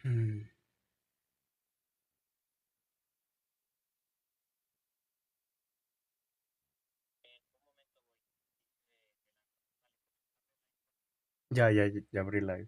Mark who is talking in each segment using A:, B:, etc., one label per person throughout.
A: Mm, ya abrí live.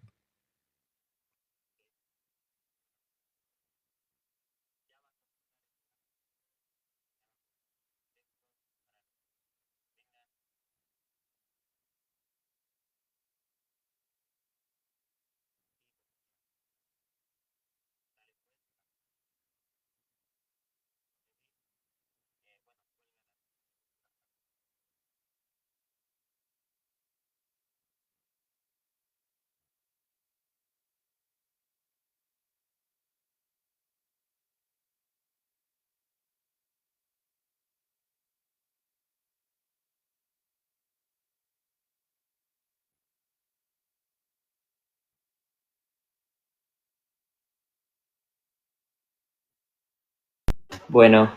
B: Bueno,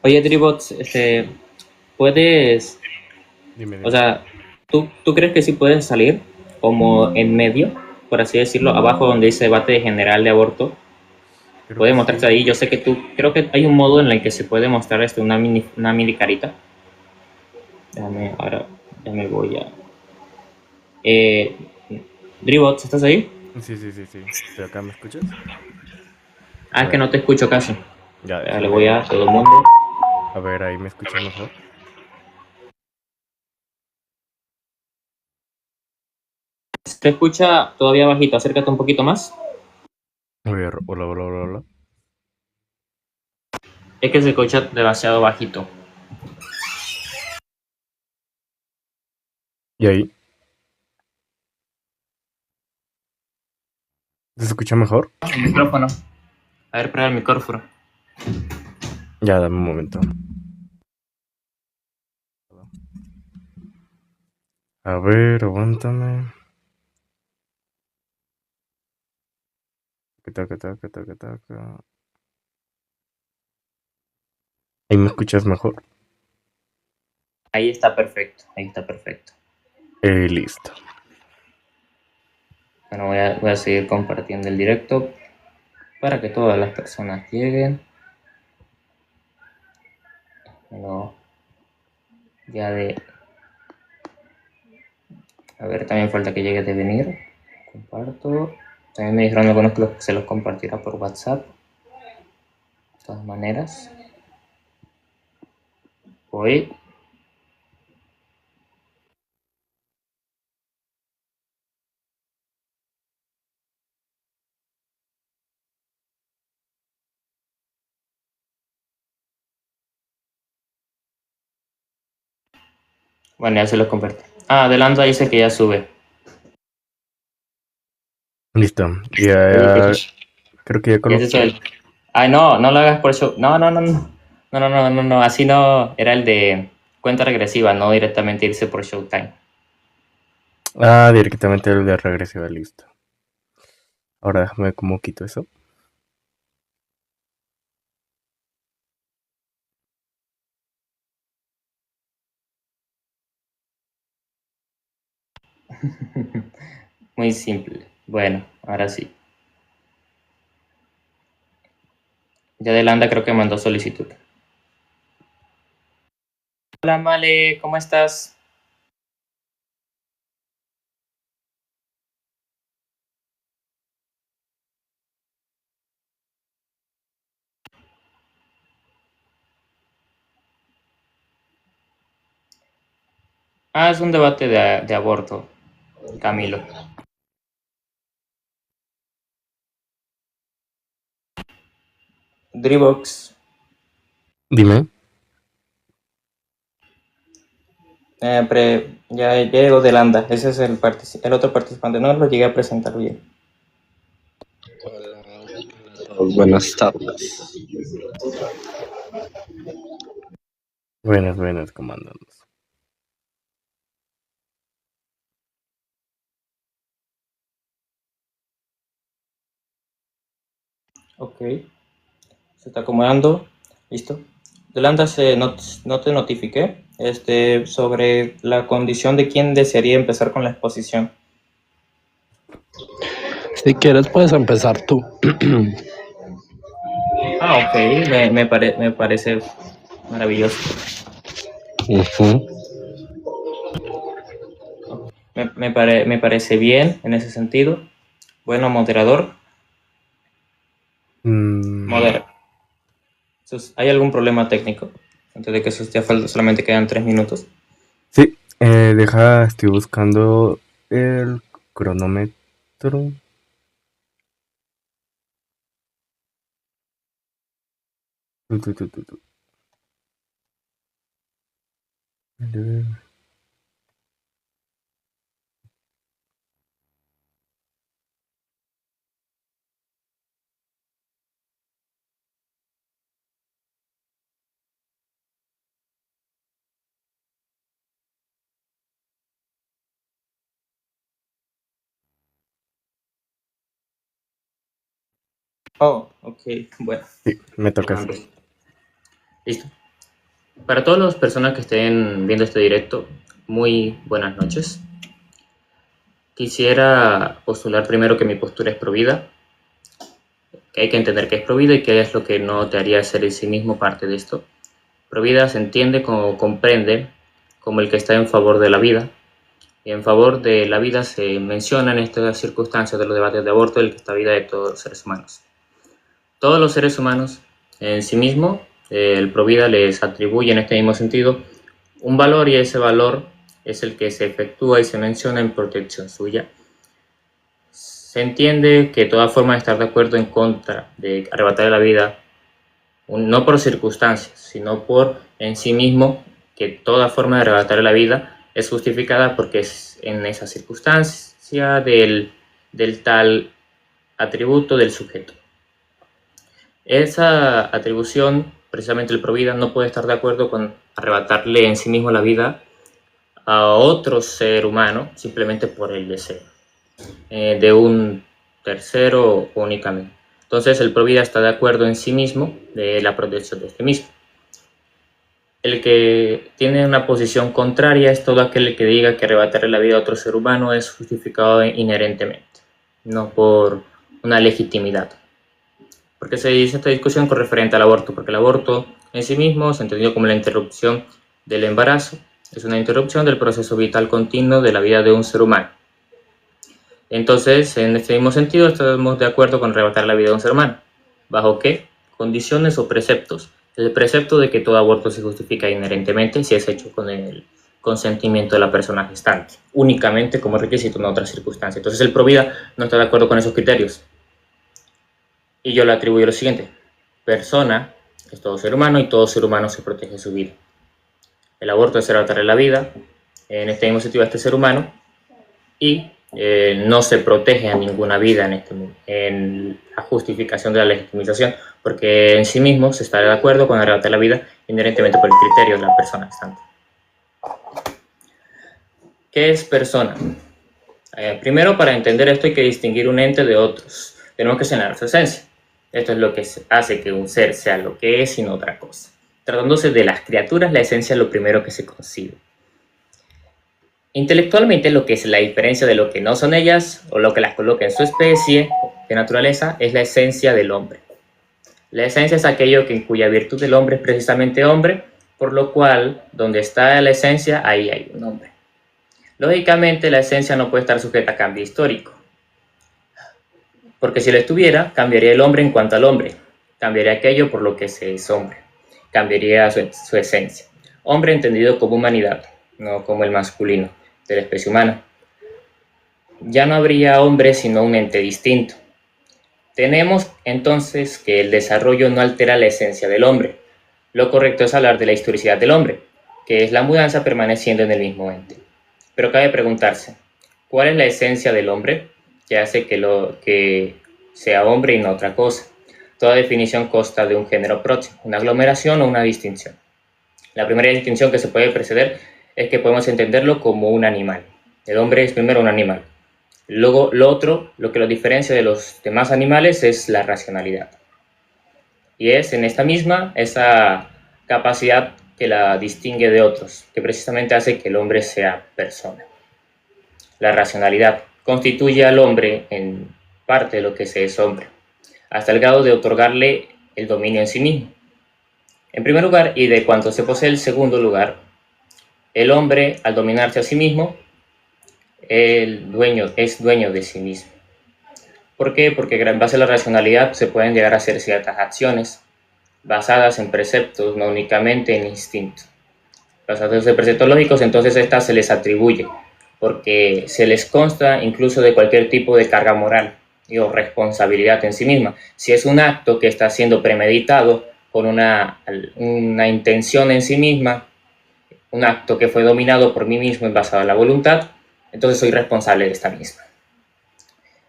B: oye Dribots, puedes,
A: Dime,
B: o
A: dime.
B: sea, ¿tú crees que sí puedes salir como en medio, por así decirlo, abajo donde dice debate general de aborto?
A: Creo
B: Puede
A: que
B: mostrarse
A: sí.
B: ahí. Yo sé que tú, creo que hay un modo en el que se puede mostrar una mini carita. Déjame, ahora ya me voy a. Eh, Dribots, ¿estás ahí?
A: Sí, sí, sí, sí. Estoy acá, ¿me escuchas?
B: Ah,
A: A
B: es que
A: ver,
B: no te escucho casi.
A: ya,
B: Ya le voy a todo el mundo.
A: a ver, ahí me escuchas mejor.
B: Te escucha todavía bajito, acércate un poquito más.
A: A ver, hola, hola, hola, hola.
B: Es que se escucha demasiado bajito.
A: ¿Y ahí? ¿Se escucha mejor?
B: El micrófono. A ver, prueba el micrófono.
A: Ya, dame un momento. A ver, aguántame. Taca, taca, taca, taca. ¿Ahí me escuchas mejor?
B: Ahí está perfecto, ahí está perfecto.
A: Listo.
B: Bueno, voy a seguir compartiendo el directo para que todas las personas lleguen. Bueno, ya de. A ver, también falta que llegue de venir. Comparto. También me dijeron algunos que se los compartirá por WhatsApp. De todas maneras. Hoy. Bueno, ya se los compartí. Ah, Adelanta dice que ya sube.
A: Listo. Ya, creo que ya
B: Ya se
A: coloqué.
B: sube. Ay, no, no lo hagas por eso. No, no, no, no. No, no, no, no, no. Así no. Era el de cuenta regresiva, no directamente irse por Showtime.
A: Ah, directamente el de regresiva, listo. Ahora déjame cómo quito eso.
B: Muy simple. Bueno, ahora sí. Ya Adelanta creo que mandó solicitud. Hola, Male, ¿cómo estás? Ah, es un debate de aborto, Camilo. Drivox,
A: Dime.
B: ya llegó Delanda, ese es el otro participante, no lo llegué a presentar bien.
C: Buenas tardes.
A: Buenas, buenas, comandantes.
B: Ok, se está acomodando, listo. Delanda, no te notifiqué sobre la condición de quién desearía empezar con la exposición.
C: Si quieres, puedes empezar tú.
B: Ok, me parece maravilloso.
C: Ujú.
B: Me parece bien en ese sentido. Bueno, moderador, modera. ¿Hay algún problema técnico? Antes de que eso ya falta, solamente quedan 3 minutos.
A: Sí, estoy buscando el cronómetro. Tu.
B: Oh, ok, bueno.
A: Sí, me toca hacer.
B: Listo. Para todas las personas que estén viendo este directo, muy buenas noches. Quisiera postular primero que mi postura es provida, que hay que entender que es provida y qué es lo que no te haría ser en sí mismo parte de esto. Provida se entiende como comprende como el que está en favor de la vida. Y en favor de la vida se menciona en estas circunstancias de los debates de aborto el que está vida de todos los seres humanos. Todos los seres humanos en sí mismos, el provida les atribuye en este mismo sentido un valor, y ese valor es el que se efectúa y se menciona en protección suya. Se entiende que toda forma de estar de acuerdo en contra de arrebatar la vida, no por circunstancias, sino por en sí mismo, que toda forma de arrebatar la vida es justificada porque es en esa circunstancia del tal atributo del sujeto. Esa atribución, precisamente el provida, no puede estar de acuerdo con arrebatarle en sí mismo la vida a otro ser humano simplemente por el deseo de un tercero únicamente. Entonces el provida está de acuerdo en sí mismo de la protección de este mismo. El que tiene una posición contraria es todo aquel que diga que arrebatarle la vida a otro ser humano es justificado inherentemente, no por una legitimidad. Porque se dice esta discusión con referente al aborto, porque el aborto en sí mismo se entendió como la interrupción del embarazo, es una interrupción del proceso vital continuo de la vida de un ser humano. Entonces, en este mismo sentido, estamos de acuerdo con arrebatar la vida de un ser humano. ¿Bajo qué condiciones o preceptos? El precepto de que todo aborto se justifica inherentemente si es hecho con el consentimiento de la persona gestante, únicamente como requisito en otras circunstancias. Entonces, el provida no está de acuerdo con esos criterios. Y yo le atribuyo lo siguiente: persona es todo ser humano y todo ser humano se protege su vida. El aborto es arrebatarle la vida, en este mismo sentido, a este ser humano, y no se protege a ninguna vida en la justificación de la legitimización, porque en sí mismo se está de acuerdo con arrebatar la vida inherentemente por el criterio de la persona gestante. ¿Qué es persona? Primero, para entender esto hay que distinguir un ente de otros. Tenemos que señalar su esencia. Esto es lo que hace que un ser sea lo que es y no otra cosa. Tratándose de las criaturas, la esencia es lo primero que se concibe. Intelectualmente, lo que es la diferencia de lo que no son ellas o lo que las coloca en su especie de naturaleza es la esencia del hombre. La esencia es aquello en cuya virtud el hombre es precisamente hombre, por lo cual, donde está la esencia, ahí hay un hombre. Lógicamente, la esencia no puede estar sujeta a cambio histórico, porque si lo estuviera, cambiaría el hombre en cuanto al hombre, cambiaría aquello por lo que se es hombre, cambiaría su esencia. Hombre entendido como humanidad, no como el masculino de la especie humana. Ya no habría hombre sino un ente distinto. Tenemos entonces que el desarrollo no altera la esencia del hombre. Lo correcto es hablar de la historicidad del hombre, que es la mudanza permaneciendo en el mismo ente. Pero cabe preguntarse, ¿cuál es la esencia del hombre que hace que sea hombre y no otra cosa? Toda definición consta de un género próximo, una aglomeración o una distinción. La primera distinción que se puede preceder es que podemos entenderlo como un animal. El hombre es primero un animal. Luego, lo otro, lo que lo diferencia de los demás animales es la racionalidad. Y es en esta misma, esa capacidad que la distingue de otros, que precisamente hace que el hombre sea persona. La racionalidad. constituye al hombre en parte de lo que se es hombre, hasta el grado de otorgarle el dominio en sí mismo. En primer lugar, y de cuanto se posee el segundo lugar, el hombre, al dominarse a sí mismo, es dueño de sí mismo. ¿Por qué? Porque en base a la racionalidad se pueden llegar a hacer ciertas acciones basadas en preceptos, no únicamente en instintos. Basados en preceptos lógicos, entonces estas se les atribuye, porque se les consta incluso de cualquier tipo de carga moral o responsabilidad en sí misma. Si es un acto que está siendo premeditado con una intención en sí misma, un acto que fue dominado por mí mismo en basado en la voluntad, entonces soy responsable de esta misma.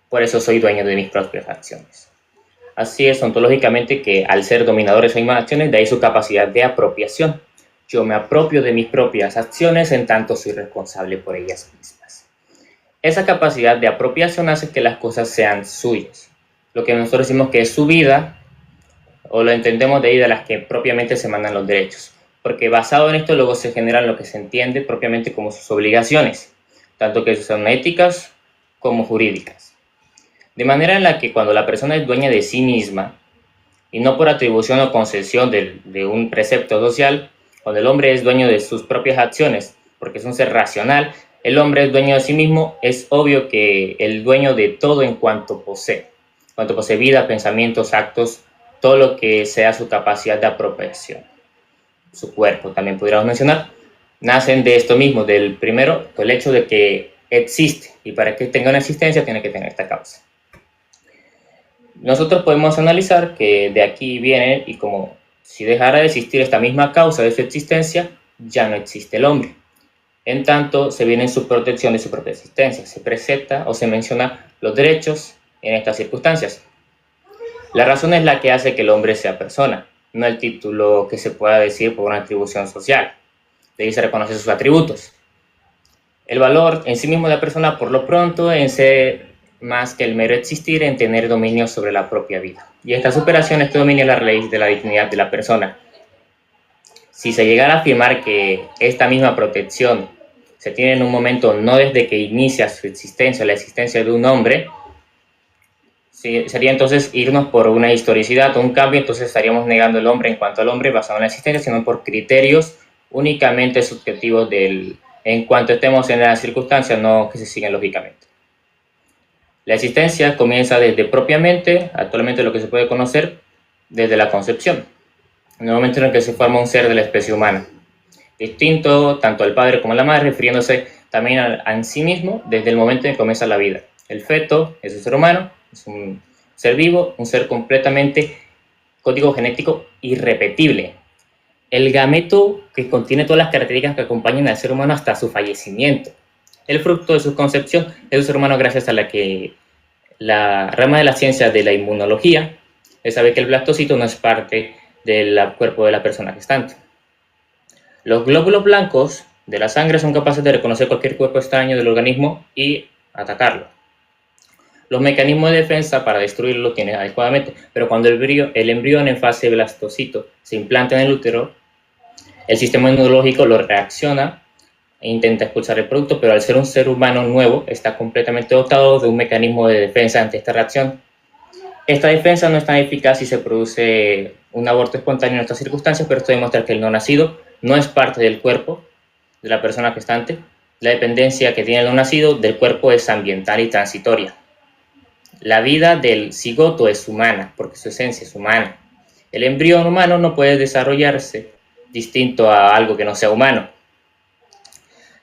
B: Por eso soy dueño de mis propias acciones. Así es ontológicamente que al ser dominadores de mis acciones, de ahí su capacidad de apropiación. Yo me apropio de mis propias acciones en tanto soy responsable por ellas mismas. Esa capacidad de apropiación hace que las cosas sean suyas. Lo que nosotros decimos que es su vida, o lo entendemos de ahí de las que propiamente se mandan los derechos. Porque basado en esto luego se generan lo que se entiende propiamente como sus obligaciones, tanto que son éticas como jurídicas. De manera en la que cuando la persona es dueña de sí misma, y no por atribución o concesión de un precepto social, cuando el hombre es dueño de sus propias acciones, porque es un ser racional, el hombre es dueño de sí mismo, es obvio que el dueño de todo en cuanto posee vida, pensamientos, actos, todo lo que sea su capacidad de apropiación. Su cuerpo, también podríamos mencionar, nacen de esto mismo, del primero, el hecho de que existe, y para que tenga una existencia tiene que tener esta causa. Nosotros podemos analizar que de aquí viene, y como si dejara de existir esta misma causa de su existencia, ya no existe el hombre. En tanto, se viene en su protección de su propia existencia. Se presenta o se menciona los derechos en estas circunstancias. La razón es la que hace que el hombre sea persona, no el título que se pueda decir por una atribución social. De ahí se reconoce sus atributos. El valor en sí mismo de la persona, por lo pronto, en ser más que el mero existir, en tener dominio sobre la propia vida. Y esta superación, este dominio es la raíz de la dignidad de la persona. Si se llegara a afirmar que esta misma protección se tiene en un momento no desde que inicia su existencia, la existencia de un hombre, sería entonces irnos por una historicidad o un cambio, entonces estaríamos negando el hombre en cuanto al hombre basado en la existencia, sino por criterios únicamente subjetivos en cuanto estemos en las circunstancias, no que se siguen lógicamente. La existencia comienza desde propiamente, actualmente lo que se puede conocer, desde la concepción, en el momento en el que se forma un ser de la especie humana, distinto tanto al padre como a la madre, refiriéndose también a sí mismo desde el momento en que comienza la vida. El feto es un ser humano, es un ser vivo, un ser completamente código genético irrepetible. El gameto que contiene todas las características que acompañan al ser humano hasta su fallecimiento. El fruto de su concepción es un ser humano gracias a la que la rama de la ciencia de la inmunología sabe que el blastocito no es parte del cuerpo de la persona gestante. Los glóbulos blancos de la sangre son capaces de reconocer cualquier cuerpo extraño del organismo y atacarlo. Los mecanismos de defensa para destruirlo tienen adecuadamente, pero cuando el embrión en fase blastocito se implanta en el útero, el sistema inmunológico lo reacciona e intenta expulsar el producto, pero al ser un ser humano nuevo, está completamente dotado de un mecanismo de defensa ante esta reacción. Esta defensa no es tan eficaz si se produce un aborto espontáneo en estas circunstancias, pero esto demuestra que el no nacido no es parte del cuerpo de la persona gestante. La dependencia que tiene el no nacido del cuerpo es ambiental y transitoria. La vida del cigoto es humana, porque su esencia es humana. El embrión humano no puede desarrollarse distinto a algo que no sea humano.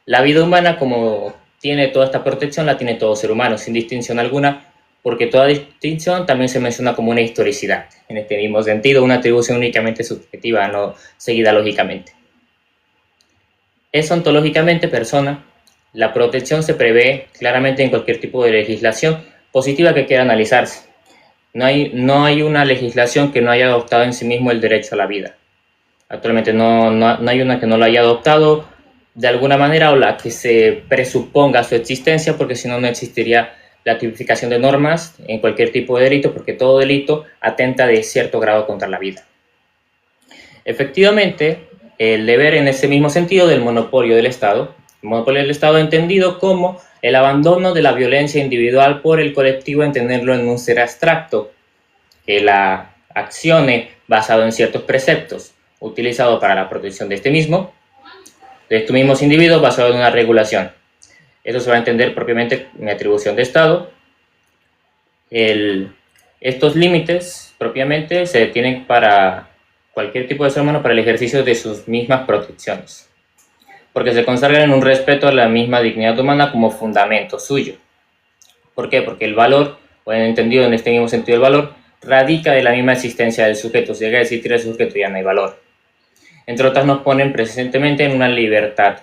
B: La vida humana, como tiene toda esta protección, la tiene todo ser humano, sin distinción alguna, porque toda distinción también se menciona como una historicidad. En este mismo sentido, una atribución únicamente subjetiva, no seguida lógicamente. Es ontológicamente persona. La protección se prevé claramente en cualquier tipo de legislación positiva que quiera analizarse. No hay una legislación que no haya adoptado en sí mismo el derecho a la vida. Actualmente no hay una que no lo haya adoptado de alguna manera o la que se presuponga su existencia, porque si no, no existiría la tipificación de normas en cualquier tipo de delito, porque todo delito atenta de cierto grado contra la vida. Efectivamente, el deber en ese mismo sentido del monopolio del Estado, El monopolio del Estado entendido como el abandono de la violencia individual por el colectivo, entenderlo en un ser abstracto, que la accione basado en ciertos preceptos, utilizado para la protección de estos mismos individuos, basado en una regulación. Eso se va a entender propiamente en atribución de Estado. Estos límites propiamente se detienen para cualquier tipo de ser humano para el ejercicio de sus mismas protecciones, porque se consagran en un respeto a la misma dignidad humana como fundamento suyo. ¿Por qué? Porque el valor, o entendido en este mismo sentido el valor, radica de la misma existencia del sujeto. Si llega a existir el sujeto ya no hay valor. Entre otras, nos ponen presentemente en una libertad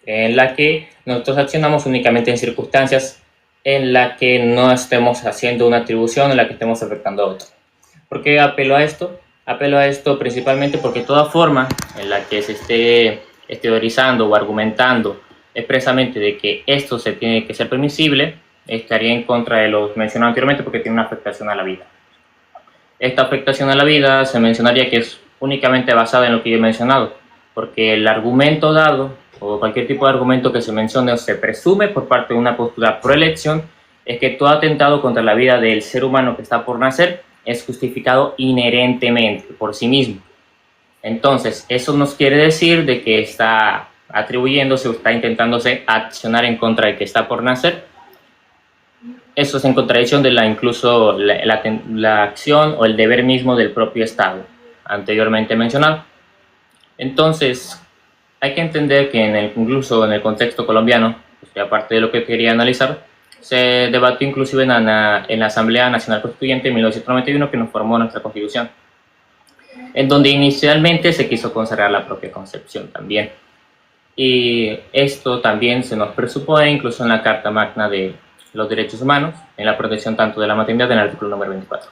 B: en la que nosotros accionamos únicamente en circunstancias en la que no estemos haciendo una atribución, en la que estemos afectando a otro. ¿Por qué apelo a esto? Apelo a esto principalmente porque toda forma en la que se esté teorizando o argumentando expresamente de que esto se tiene que ser permisible, estaría en contra de lo mencionado anteriormente, porque tiene una afectación a la vida. Esta afectación a la vida se mencionaría que es únicamente basada en lo que yo he mencionado, porque el argumento dado o cualquier tipo de argumento que se mencione o se presume por parte de una postura pro elección es que todo atentado contra la vida del ser humano que está por nacer es justificado inherentemente por sí mismo. Entonces, eso nos quiere decir de que está atribuyéndose o está intentándose accionar en contra del que está por nacer. Eso es en contradicción de incluso la acción o el deber mismo del propio Estado, anteriormente mencionado. Entonces, hay que entender que incluso en el contexto colombiano, pues, aparte de lo que quería analizar, se debatió inclusive en la Asamblea Nacional Constituyente en 1991, que nos formó nuestra Constitución, en donde inicialmente se quiso consagrar la propia concepción también. Y esto también se nos presupone incluso en la Carta Magna de los Derechos Humanos, en la protección tanto de la maternidad en el artículo número 24.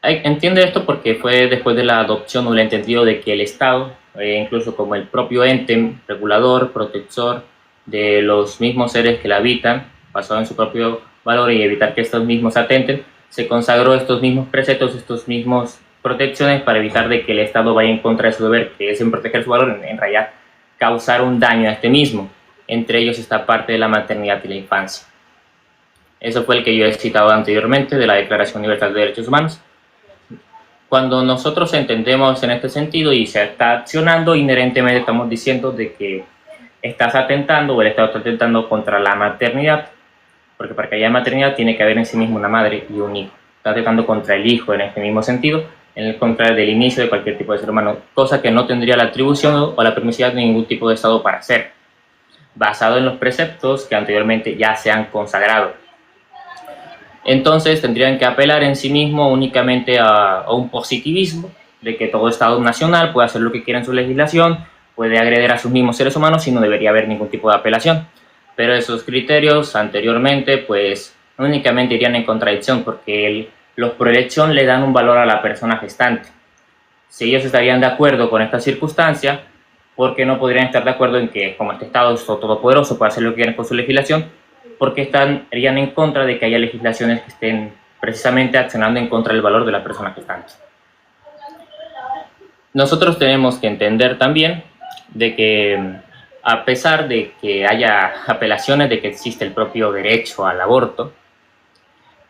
B: Entiende esto porque fue después de la adopción o el entendido de que el Estado, incluso como el propio ente regulador, protector de los mismos seres que la habitan, basado en su propio valor y evitar que estos mismos atenten, se consagró estos mismos preceptos, estos mismos protecciones para evitar de que el Estado vaya en contra de su deber, que es en proteger su valor, en realidad causar un daño a este mismo. Entre ellos esta parte de la maternidad y la infancia. Eso fue el que yo he citado anteriormente de la Declaración Universal de Derechos Humanos. Cuando nosotros entendemos en este sentido y se está accionando, inherentemente estamos diciendo de que estás atentando o el Estado está atentando contra la maternidad, porque para que haya maternidad tiene que haber en sí mismo una madre y un hijo. Está atentando contra el hijo en este mismo sentido, en el contra del inicio de cualquier tipo de ser humano, cosa que no tendría la atribución o la permisividad de ningún tipo de Estado para hacer, basado en los preceptos que anteriormente ya se han consagrado. Entonces tendrían que apelar en sí mismo únicamente a un positivismo de que todo Estado nacional puede hacer lo que quiera en su legislación, puede agredir a sus mismos seres humanos y no debería haber ningún tipo de apelación. Pero esos criterios anteriormente pues únicamente irían en contradicción, porque los proelección le dan un valor a la persona gestante. Si ellos estarían de acuerdo con esta circunstancia, ¿por qué no podrían estar de acuerdo en que, como este Estado es todopoderoso, puede hacer lo que quiera con su legislación? Porque estarían en contra de que haya legislaciones que estén precisamente accionando en contra del valor de la persona gestante. Nosotros tenemos que entender también de que, a pesar de que haya apelaciones de que existe el propio derecho al aborto,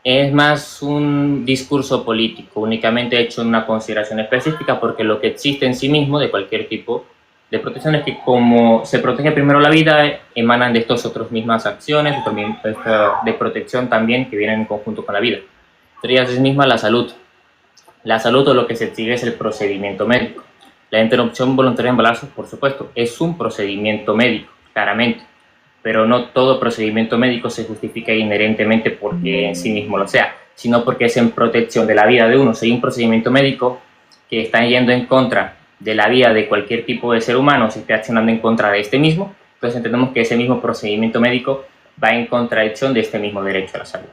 B: es más un discurso político, únicamente hecho en una consideración específica, porque lo que existe en sí mismo de cualquier tipo de protección es que como se protege primero la vida, emanan de estas otras mismas acciones de protección también que vienen en conjunto con la vida. Sería es misma la salud. La salud, o lo que se exige, es el procedimiento médico. La interrupción voluntaria de embarazo, por supuesto, es un procedimiento médico, claramente, pero no todo procedimiento médico se justifica inherentemente porque en sí mismo lo sea, sino porque es en protección de la vida de uno. Si hay un procedimiento médico que está yendo en contra de la vida de cualquier tipo de ser humano, se esté accionando en contra de este mismo, entonces entendemos que ese mismo procedimiento médico va en contradicción de este mismo derecho a la salud.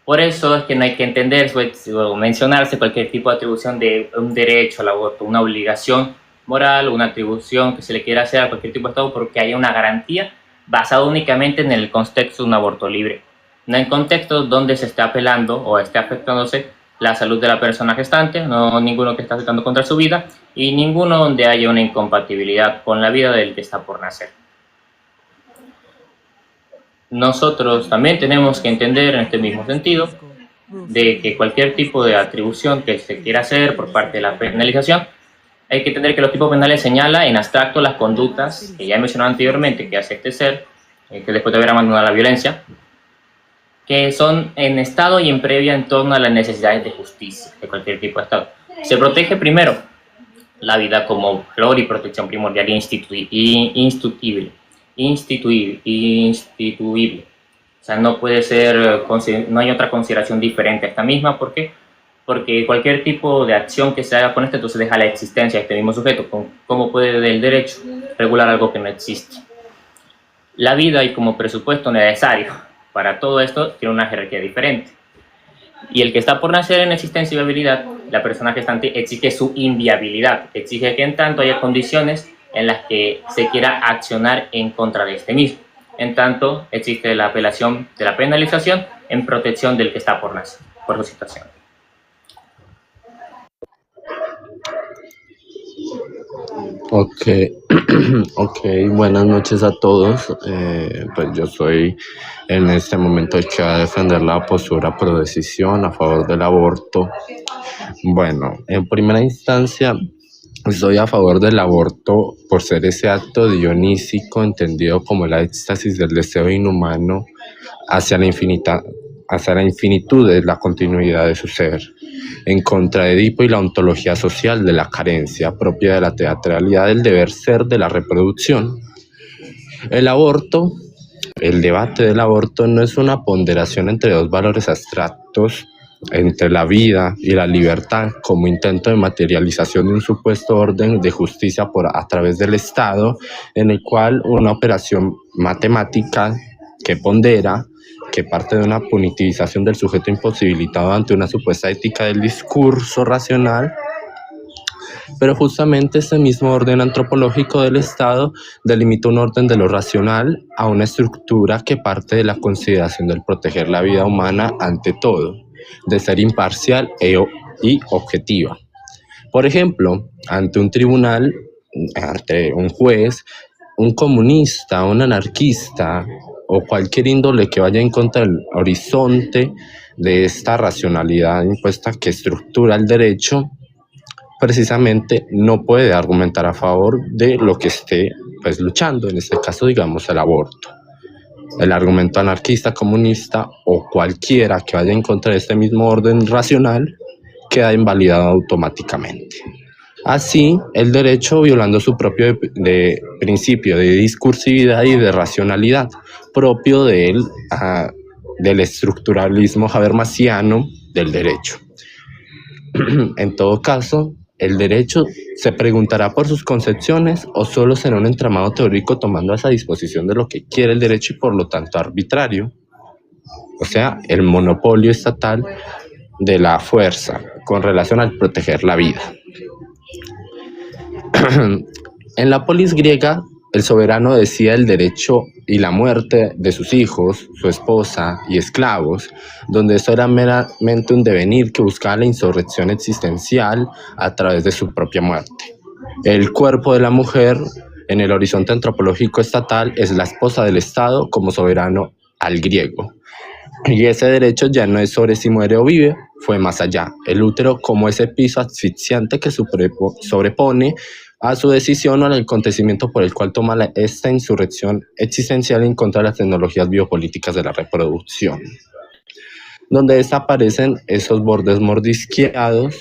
B: Por eso es que no hay que entender o mencionarse cualquier tipo de atribución de un derecho al aborto, una obligación moral, una atribución que se le quiera hacer a cualquier tipo de Estado, porque haya una garantía basada únicamente en el contexto de un aborto libre, no en contextos donde se esté apelando o esté afectándose la salud de la persona gestante, no ninguno que está atentando contra su vida, y ninguno donde haya una incompatibilidad con la vida del que está por nacer. Nosotros también tenemos que entender en este mismo sentido de que cualquier tipo de atribución que se quiera hacer por parte de la penalización, hay que entender que los tipos penales señala en abstracto las conductas que ya he mencionado anteriormente que hace este ser, que después de haber abandonado la violencia, que son en estado y en previa en torno a las necesidades de justicia de cualquier tipo de estado. Se protege primero la vida como valor y protección primordial instituible. O sea, no puede ser, no hay otra consideración diferente a esta misma. ¿Por qué? Porque cualquier tipo de acción que se haga con este, entonces deja la existencia de este mismo sujeto. ¿Cómo puede el derecho regular algo que no existe? La vida, y como presupuesto necesario para todo esto, tiene una jerarquía diferente. Y el que está por nacer en existencia y viabilidad, la persona gestante, exige su inviabilidad, exige que en tanto haya condiciones en las que se quiera accionar en contra de este mismo. En tanto, existe la apelación de la penalización en protección del que está por nacer, por su situación.
C: Ok, ok, buenas noches a todos. Pues yo soy en este momento el que va a defender la postura pro decisión a favor del aborto. Bueno, en primera instancia, estoy a favor del aborto por ser ese acto dionísico entendido como la éxtasis del deseo inhumano hacia la infinitud de la continuidad de su ser, en contra de Edipo y la ontología social de la carencia propia de la teatralidad del deber ser de la reproducción. El aborto, el debate del aborto no es una ponderación entre dos valores abstractos, entre la vida y la libertad como intento de materialización de un supuesto orden de justicia a través del Estado, en el cual una operación matemática que pondera, que parte de una punitivización del sujeto imposibilitado ante una supuesta ética del discurso racional, pero justamente este mismo orden antropológico del Estado delimita un orden de lo racional a una estructura que parte de la consideración del proteger la vida humana ante todo, de ser imparcial y objetiva. Por ejemplo, ante un tribunal, ante un juez, un comunista, un anarquista o cualquier índole que vaya en contra del horizonte de esta racionalidad impuesta que estructura el derecho, precisamente no puede argumentar a favor de lo que esté luchando, en este caso digamos el aborto. El argumento anarquista, comunista o cualquiera que vaya en contra de este mismo orden racional queda invalidado automáticamente. Así, el derecho, violando su propio principio de discursividad y de racionalidad, propio del estructuralismo habermasiano del derecho. En todo caso, el derecho se preguntará por sus concepciones o solo será un entramado teórico tomando esa disposición de lo que quiere el derecho y por lo tanto arbitrario, o sea, el monopolio estatal de la fuerza con relación al proteger la vida. En la polis griega, el soberano decía el derecho y la muerte de sus hijos, su esposa y esclavos, donde eso era meramente un devenir que buscaba la insurrección existencial a través de su propia muerte. El cuerpo de la mujer, en el horizonte antropológico estatal, es la esposa del Estado como soberano al griego. Y ese derecho ya no es sobre si muere o vive, fue más allá. El útero como ese piso asfixiante que sobrepone a su decisión o al acontecimiento por el cual toma esta insurrección existencial en contra de las tecnologías biopolíticas de la reproducción, donde desaparecen esos bordes mordisqueados,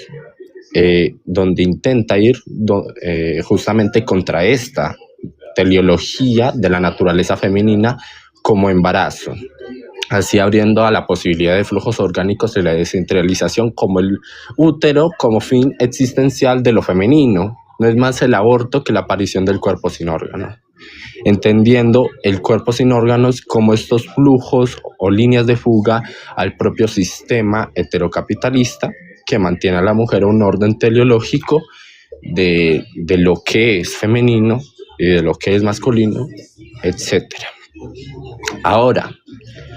C: donde intenta ir justamente contra esta teleología de la naturaleza femenina como embarazo, así abriendo a la posibilidad de flujos orgánicos y la descentralización como el útero como fin existencial de lo femenino. No es más el aborto que la aparición del cuerpo sin órgano, entendiendo el cuerpo sin órganos como estos flujos o líneas de fuga al propio sistema heterocapitalista que mantiene a la mujer un orden teleológico de lo que es femenino y de lo que es masculino, etc. Ahora,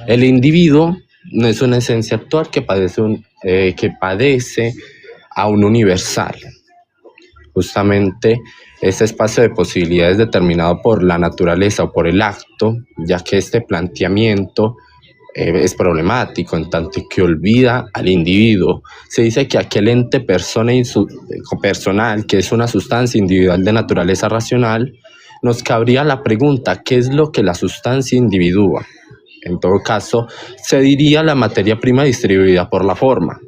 C: el individuo no es una esencia actual que padece a un universal. Justamente ese espacio de posibilidades determinado por la naturaleza o por el acto, ya que este planteamiento es problemático en tanto que olvida al individuo. Se dice que aquel ente personal, que es una sustancia individual de naturaleza racional, nos cabría la pregunta: ¿qué es lo que la sustancia individúa? En todo caso, se diría la materia prima distribuida por la forma,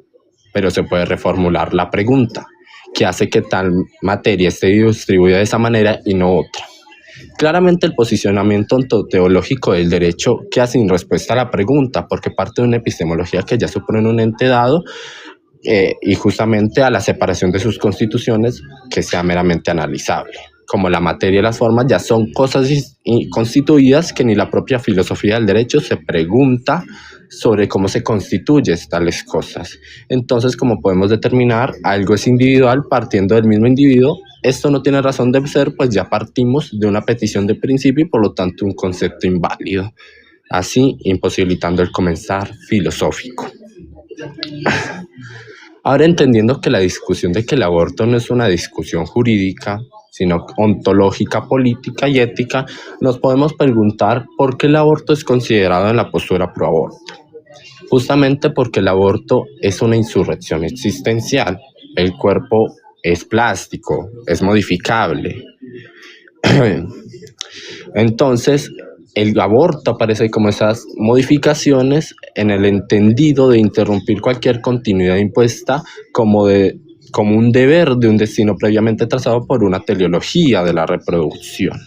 C: pero se puede reformular la pregunta: ¿qué hace que tal materia esté distribuida de esa manera y no otra? Claramente el posicionamiento ontoteológico del derecho queda sin respuesta a la pregunta, porque parte de una epistemología que ya supone un ente dado y justamente a la separación de sus constituciones que sea meramente analizable. Como la materia y las formas ya son cosas constituidas que ni la propia filosofía del derecho se pregunta sobre cómo se constituyen tales cosas. Entonces, como podemos determinar, algo es individual partiendo del mismo individuo. Esto no tiene razón de ser, pues ya partimos de una petición de principio y por lo tanto un concepto inválido, así imposibilitando el comenzar filosófico. Ahora, entendiendo que la discusión de que el aborto no es una discusión jurídica, sino ontológica, política y ética, nos podemos preguntar por qué el aborto es considerado en la postura pro aborto. Justamente porque el aborto es una insurrección existencial. El cuerpo es plástico, es modificable. Entonces, el aborto aparece como esas modificaciones en el entendido de interrumpir cualquier continuidad impuesta como un deber de un destino previamente trazado por una teleología de la reproducción.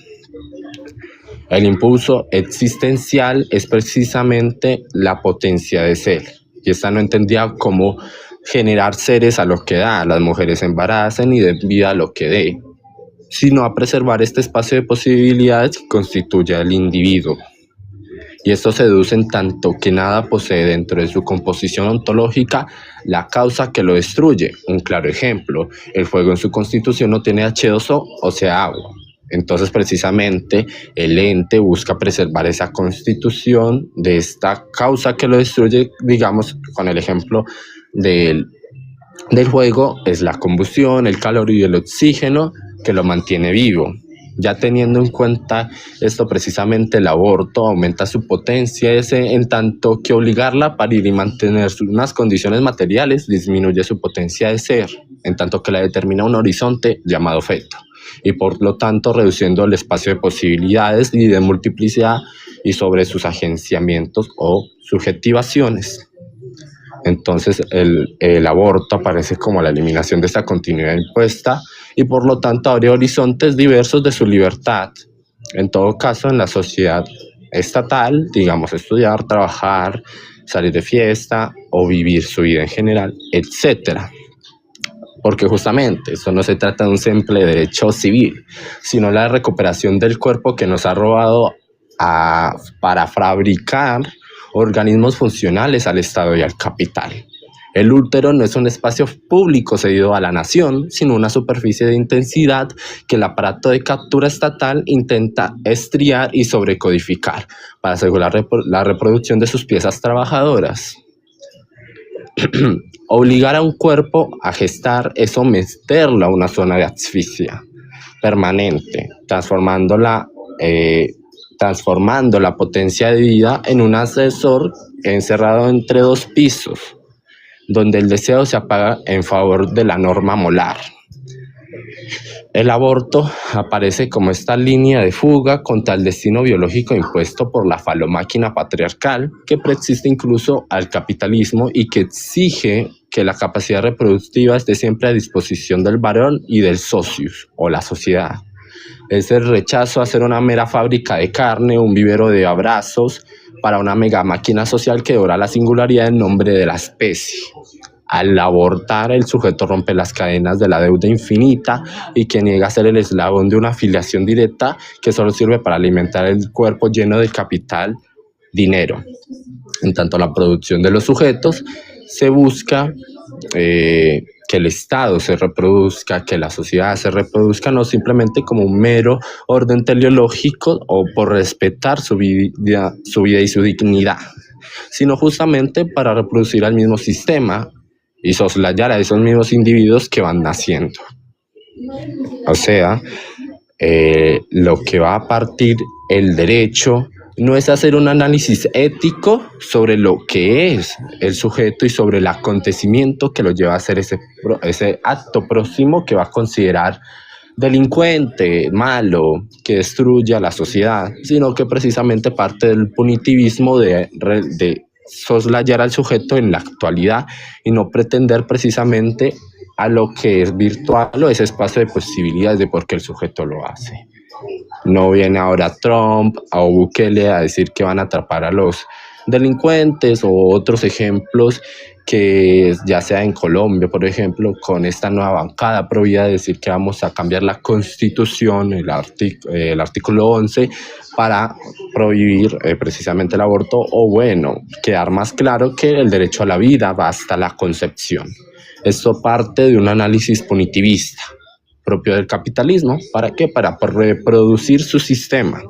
C: El impulso existencial es precisamente la potencia de ser, y esta no entendía como generar seres a lo que da, las mujeres se embarazan y den vida a lo que dé, sino a preservar este espacio de posibilidades que constituye al individuo. Y esto se deduce en tanto que nada posee dentro de su composición ontológica la causa que lo destruye. Un claro ejemplo: el fuego en su constitución no tiene H2O, o sea, agua. Entonces, precisamente, el ente busca preservar esa constitución de esta causa que lo destruye. Digamos, con el ejemplo del fuego, es la combustión, el calor y el oxígeno que lo mantiene vivo. Ya teniendo en cuenta esto, precisamente el aborto aumenta su potencia, en tanto que obligarla a parir y mantener unas condiciones materiales disminuye su potencia de ser, en tanto que la determina un horizonte llamado feto, y por lo tanto reduciendo el espacio de posibilidades y de multiplicidad y sobre sus agenciamientos o subjetivaciones. Entonces el aborto aparece como la eliminación de esta continuidad impuesta y por lo tanto abre horizontes diversos de su libertad. En todo caso, en la sociedad estatal, digamos, estudiar, trabajar, salir de fiesta o vivir su vida en general, etc. Porque justamente esto no se trata de un simple derecho civil, sino la recuperación del cuerpo que nos ha robado para fabricar organismos funcionales al Estado y al capital. El útero no es un espacio público cedido a la nación, sino una superficie de intensidad que el aparato de captura estatal intenta estriar y sobrecodificar para asegurar la reproducción de sus piezas trabajadoras. Obligar a un cuerpo a gestar es someterlo a una zona de asfixia permanente, transformando la potencia de vida en un ascensor encerrado entre dos pisos, donde el deseo se apaga en favor de la norma molar. El aborto aparece como esta línea de fuga contra el destino biológico impuesto por la falomáquina patriarcal, que preexiste incluso al capitalismo y que exige que la capacidad reproductiva esté siempre a disposición del varón y del socius, o la sociedad. Es el rechazo a ser una mera fábrica de carne, un vivero de abrazos para una mega máquina social que devora la singularidad en nombre de la especie. Al abortar, el sujeto rompe las cadenas de la deuda infinita y que niega ser el eslabón de una afiliación directa que solo sirve para alimentar el cuerpo lleno de capital, dinero. En tanto, la producción de los sujetos se busca que el Estado se reproduzca, que la sociedad se reproduzca, no simplemente como un mero orden teleológico o por respetar su vida y su dignidad, sino justamente para reproducir al mismo sistema y soslayar a esos mismos individuos que van naciendo. O sea, lo que va a partir el derecho no es hacer un análisis ético sobre lo que es el sujeto y sobre el acontecimiento que lo lleva a hacer ese acto próximo que va a considerar delincuente, malo, que destruye a la sociedad, sino que precisamente parte del punitivismo de soslayar al sujeto en la actualidad y no pretender precisamente a lo que es virtual o ese espacio de posibilidades de por qué el sujeto lo hace. No viene ahora Trump o Bukele a decir que van a atrapar a los delincuentes o otros ejemplos que ya sea en Colombia, por ejemplo, con esta nueva bancada pro vida, decir que vamos a cambiar la constitución, el artículo 11, para prohibir precisamente el aborto, o bueno, quedar más claro que el derecho a la vida va hasta la concepción. Esto parte de un análisis punitivista propio del capitalismo. ¿Para qué? Para reproducir su sistema,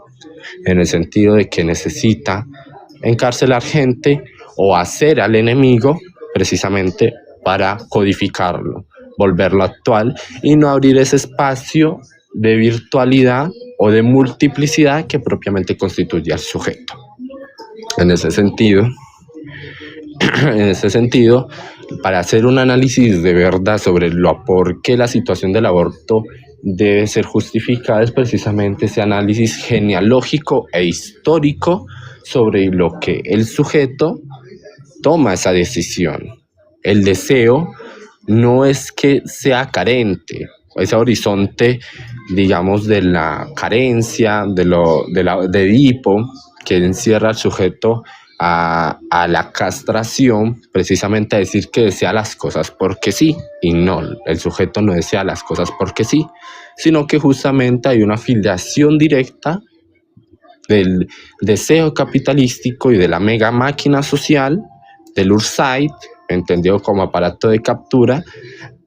C: en el sentido de que necesita encarcelar gente o hacer al enemigo precisamente para codificarlo, volverlo actual y no abrir ese espacio de virtualidad o de multiplicidad que propiamente constituye al sujeto. En ese sentido, para hacer un análisis de verdad sobre por qué la situación del aborto debe ser justificada es precisamente ese análisis genealógico e histórico sobre lo que el sujeto toma esa decisión. El deseo no es que sea carente, ese horizonte, digamos, de la carencia, de Edipo, que encierra al sujeto a la castración, precisamente a decir que desea las cosas porque sí, y no, el sujeto no desea las cosas porque sí, sino que justamente hay una filiación directa del deseo capitalístico y de la mega máquina social, del URSAID, entendido como aparato de captura,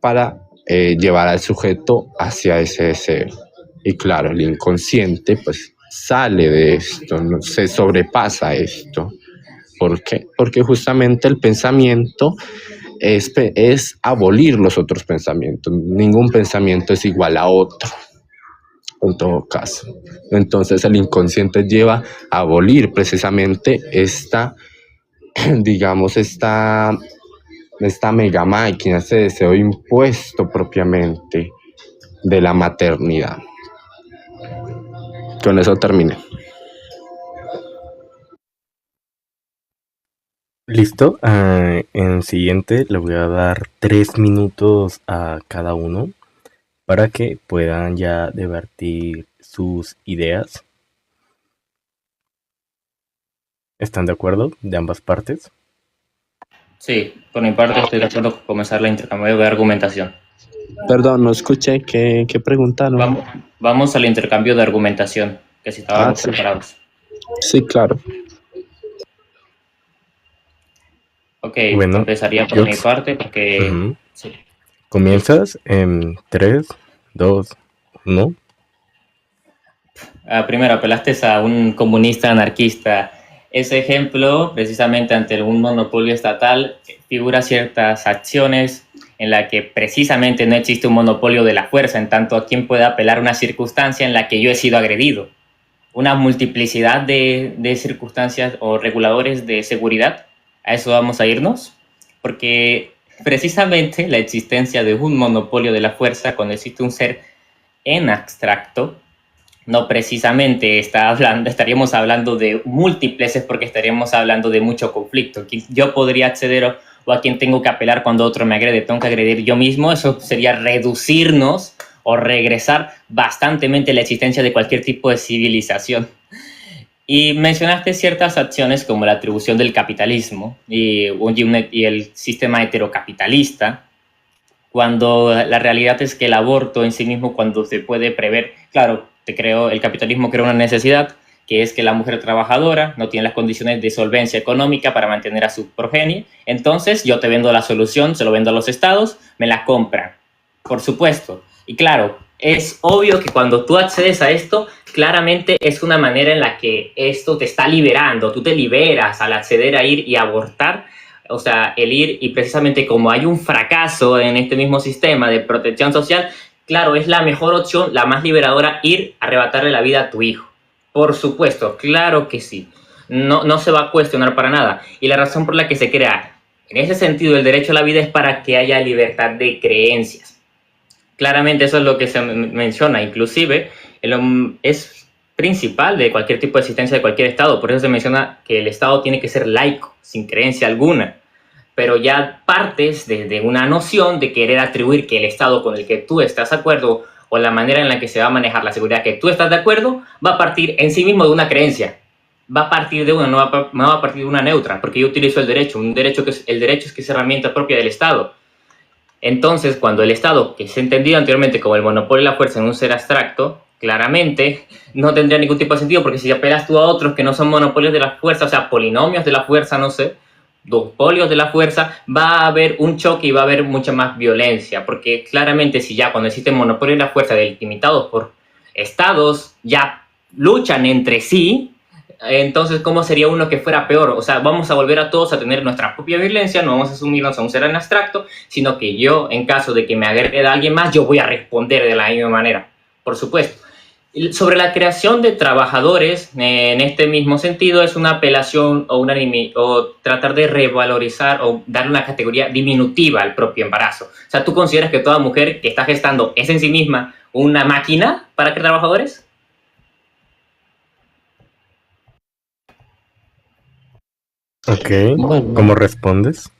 C: para llevar al sujeto hacia ese deseo. Y claro, el inconsciente pues sale de esto, no se sobrepasa esto. ¿Por qué? Porque justamente el pensamiento es abolir los otros pensamientos. Ningún pensamiento es igual a otro, en todo caso. Entonces el inconsciente lleva a abolir precisamente esta mega máquina, ese deseo impuesto propiamente de la maternidad. Con eso terminé.
A: Listo. En siguiente le voy a dar 3 minutos a cada uno para que puedan ya debatir sus ideas. ¿Están de acuerdo de ambas partes?
B: Sí, por mi parte estoy de acuerdo con comenzar el intercambio de argumentación.
C: Perdón, no escuché qué preguntaron.
B: Vamos al intercambio de argumentación, que si estábamos preparados.
C: Sí, claro.
B: Ok, bueno, empezaría por mi parte porque... Sí.
A: ¿Comienzas en 3, 2, 1?
B: Primero, apelaste a un comunista anarquista. Ese ejemplo, precisamente ante un monopolio estatal, figura ciertas acciones en la que precisamente no existe un monopolio de la fuerza, en tanto a quien puede apelar a una circunstancia en la que yo he sido agredido. Una multiplicidad de circunstancias o reguladores de seguridad. ¿A eso vamos a irnos? Porque precisamente la existencia de un monopolio de la fuerza, cuando existe un ser en abstracto, no precisamente estaríamos hablando de múltiples, porque estaríamos hablando de mucho conflicto. Yo podría acceder o a quien tengo que apelar cuando otro me agrede, tengo que agredir yo mismo. Eso sería reducirnos o regresar bastantemente la existencia de cualquier tipo de civilización. Y mencionaste ciertas acciones como la atribución del capitalismo y el sistema heterocapitalista, cuando la realidad es que el aborto en sí mismo, cuando se puede prever, claro, el capitalismo crea una necesidad, que es que la mujer trabajadora no tiene las condiciones de solvencia económica para mantener a su progenie. Entonces yo te vendo la solución, se lo vendo a los estados, me la compran, por supuesto. Y claro, es obvio que cuando tú accedes a esto, claramente es una manera en la que esto te está liberando, tú te liberas al acceder a ir y abortar, o sea, el ir, y precisamente como hay un fracaso en este mismo sistema de protección social, claro, es la mejor opción, la más liberadora, ir a arrebatarle la vida a tu hijo. Por supuesto, claro que sí. No se va a cuestionar para nada. Y la razón por la que se crea, en ese sentido, el derecho a la vida es para que haya libertad de creencias. Claramente eso es lo que se menciona, inclusive es principal de cualquier tipo de existencia de cualquier Estado, por eso se menciona que el Estado tiene que ser laico, sin creencia alguna, pero ya partes de una noción de querer atribuir que el Estado con el que tú estás de acuerdo o la manera en la que se va a manejar la seguridad que tú estás de acuerdo va a partir en sí mismo de una creencia, va a partir de una, no va a partir de una neutra, porque yo utilizo el derecho, el derecho es que es herramienta propia del Estado. Entonces, cuando el Estado, que se ha entendido anteriormente como el monopolio de la fuerza en un ser abstracto, claramente no tendría ningún tipo de sentido, porque si apelas tú a otros que no son monopolios de la fuerza, o sea, polinomios de la fuerza, no sé, dos polios de la fuerza, va a haber un choque y va a haber mucha más violencia, porque claramente si ya cuando existe monopolio de la fuerza delimitados por estados, ya luchan entre sí, entonces, ¿cómo sería uno que fuera peor? O sea, vamos a volver a todos a tener nuestra propia violencia, no vamos a asumirnos a un ser en abstracto, sino que yo, en caso de que me agreda a alguien más, yo voy a responder de la misma manera, por supuesto. Sobre la creación de trabajadores, en este mismo sentido, es una apelación o tratar de revalorizar o darle una categoría diminutiva al propio embarazo. O sea, ¿tú consideras que toda mujer que está gestando es en sí misma una máquina para crear trabajadores?
A: Ok,
C: Bueno,
A: ¿cómo respondes?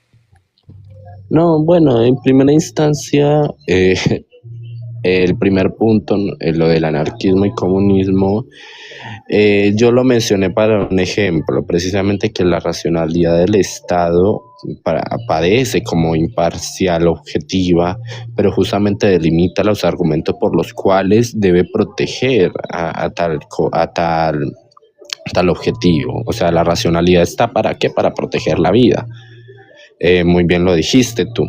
C: no, bueno, en primera instancia, el primer punto, lo del anarquismo y comunismo, yo lo mencioné para un ejemplo, precisamente que la racionalidad del Estado aparece como imparcial, objetiva, pero justamente delimita los argumentos por los cuales debe proteger a tal objetivo. O sea, la racionalidad está ¿para qué? Para proteger la vida. Muy bien lo dijiste tú.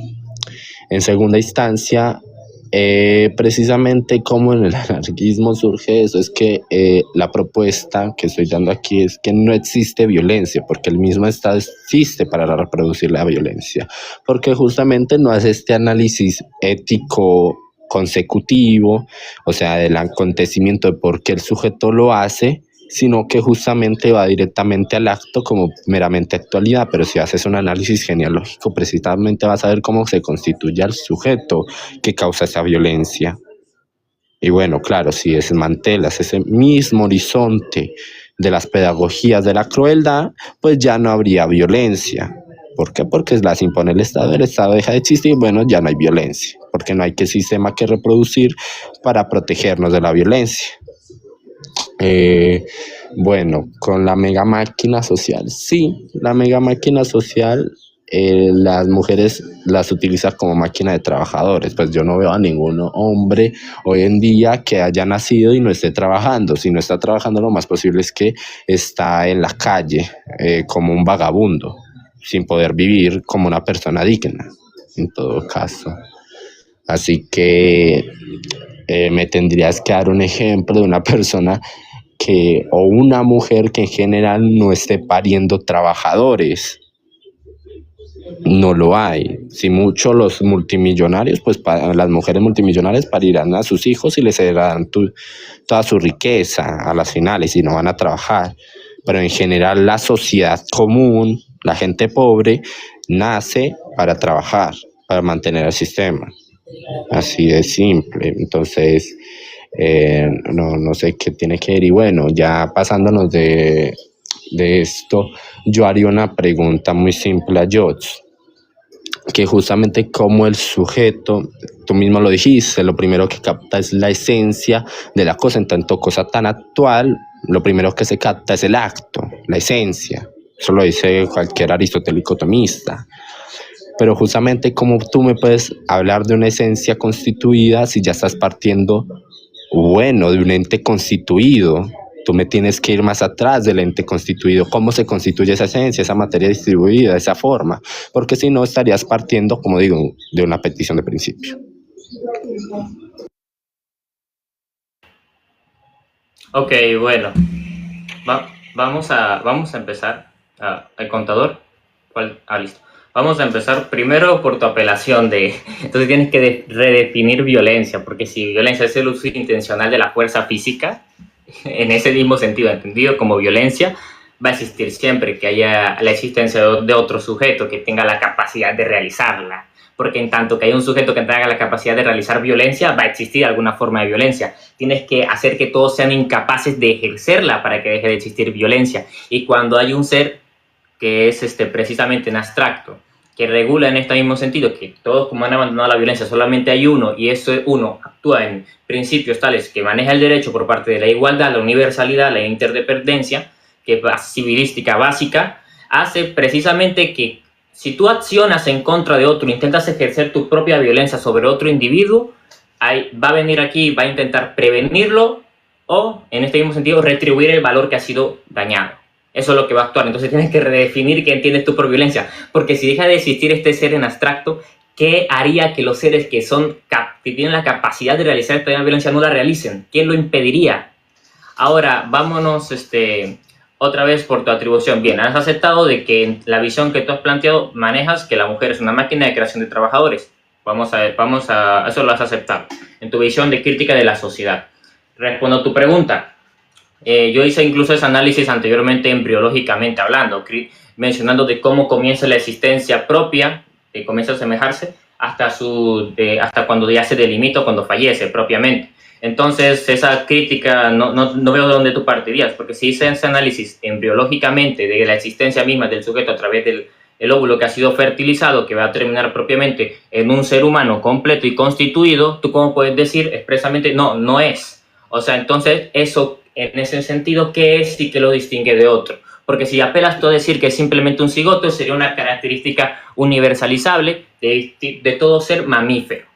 C: En segunda instancia, precisamente como en el anarquismo surge eso, es que la propuesta que estoy dando aquí es que no existe violencia, porque el mismo Estado existe para reproducir la violencia, porque justamente no hace este análisis ético consecutivo, o sea, del acontecimiento de por qué el sujeto lo hace, sino que justamente va directamente al acto como meramente actualidad, pero si haces un análisis genealógico, precisamente vas a ver cómo se constituye el sujeto que causa esa violencia. Y bueno, claro, si desmantelas ese mismo horizonte de las pedagogías de la crueldad, pues ya no habría violencia. ¿Por qué? Porque las impone el Estado deja de existir, bueno, ya no hay violencia, porque no hay que sistema que reproducir para protegernos de la violencia. Bueno, con la mega máquina social, sí, la mega máquina social, las mujeres las utilizan como máquina de trabajadores. Pues yo no veo a ningún hombre hoy en día que haya nacido y no esté trabajando. Si no está trabajando, lo más posible es que está en la calle como un vagabundo, sin poder vivir como una persona digna, en todo caso. Así que me tendrías que dar un ejemplo de una persona o una mujer que en general no esté pariendo trabajadores. No lo hay. Si mucho los multimillonarios, pues las mujeres multimillonarias parirán a sus hijos y les heredarán toda su riqueza a las finales y no van a trabajar. Pero en general la sociedad común, la gente pobre, nace para trabajar, para mantener el sistema. Así de simple. Entonces, no sé qué tiene que ver. Y bueno, ya pasándonos de esto, yo haría una pregunta muy simple a Jots, que justamente como el sujeto, tú mismo lo dijiste, lo primero que capta es la esencia de la cosa, en tanto cosa tan actual, lo primero que se capta es el acto, la esencia. Eso lo dice cualquier aristotélico tomista. Pero justamente como tú me puedes hablar de una esencia constituida si ya estás partiendo, bueno, de un ente constituido. Tú me tienes que ir más atrás del ente constituido. ¿Cómo se constituye esa esencia, esa materia distribuida, esa forma? Porque si no, estarías partiendo, como digo, de una petición de principio.
B: Ok, bueno, vamos a empezar. El contador. ¿Cuál? Listo. Vamos a empezar primero por tu apelación de... Entonces tienes que redefinir violencia, porque si violencia es el uso intencional de la fuerza física, en ese mismo sentido, entendido como violencia, va a existir siempre que haya la existencia de otro sujeto que tenga la capacidad de realizarla. Porque en tanto que hay un sujeto que tenga la capacidad de realizar violencia, va a existir alguna forma de violencia. Tienes que hacer que todos sean incapaces de ejercerla para que deje de existir violencia. Y cuando hay un ser que es precisamente en abstracto, que regula en este mismo sentido, que todos como han abandonado la violencia, solamente hay uno, y ese uno actúa en principios tales que maneja el derecho por parte de la igualdad, la universalidad, la interdependencia, que es civilística básica, hace precisamente que si tú accionas en contra de otro, intentas ejercer tu propia violencia sobre otro individuo, va a venir aquí, va a intentar prevenirlo o, en este mismo sentido, retribuir el valor que ha sido dañado. Eso es lo que va a actuar. Entonces tienes que redefinir qué entiendes tú por violencia. Porque si deja de existir este ser en abstracto, ¿qué haría que los seres que tienen la capacidad de realizar esta violencia no la realicen? ¿Quién lo impediría? Ahora, vámonos otra vez por tu atribución. Bien, has aceptado de que en la visión que tú has planteado manejas que la mujer es una máquina de creación de trabajadores. Eso lo has aceptado. En tu visión de crítica de la sociedad. Respondo a tu pregunta. Yo hice incluso ese análisis anteriormente embriológicamente hablando, mencionando de cómo comienza la existencia propia, que comienza a asemejarse, hasta cuando ya se delimita o cuando fallece propiamente. Entonces, esa crítica no veo de dónde tú partirías, porque si hice ese análisis embriológicamente de la existencia misma del sujeto a través del óvulo que ha sido fertilizado, que va a terminar propiamente en un ser humano completo y constituido, ¿tú cómo puedes decir expresamente no es? O sea, entonces eso, en ese sentido, ¿qué es y qué lo distingue de otro? Porque si apelas tú a decir que es simplemente un cigoto, sería una característica universalizable de todo ser mamífero.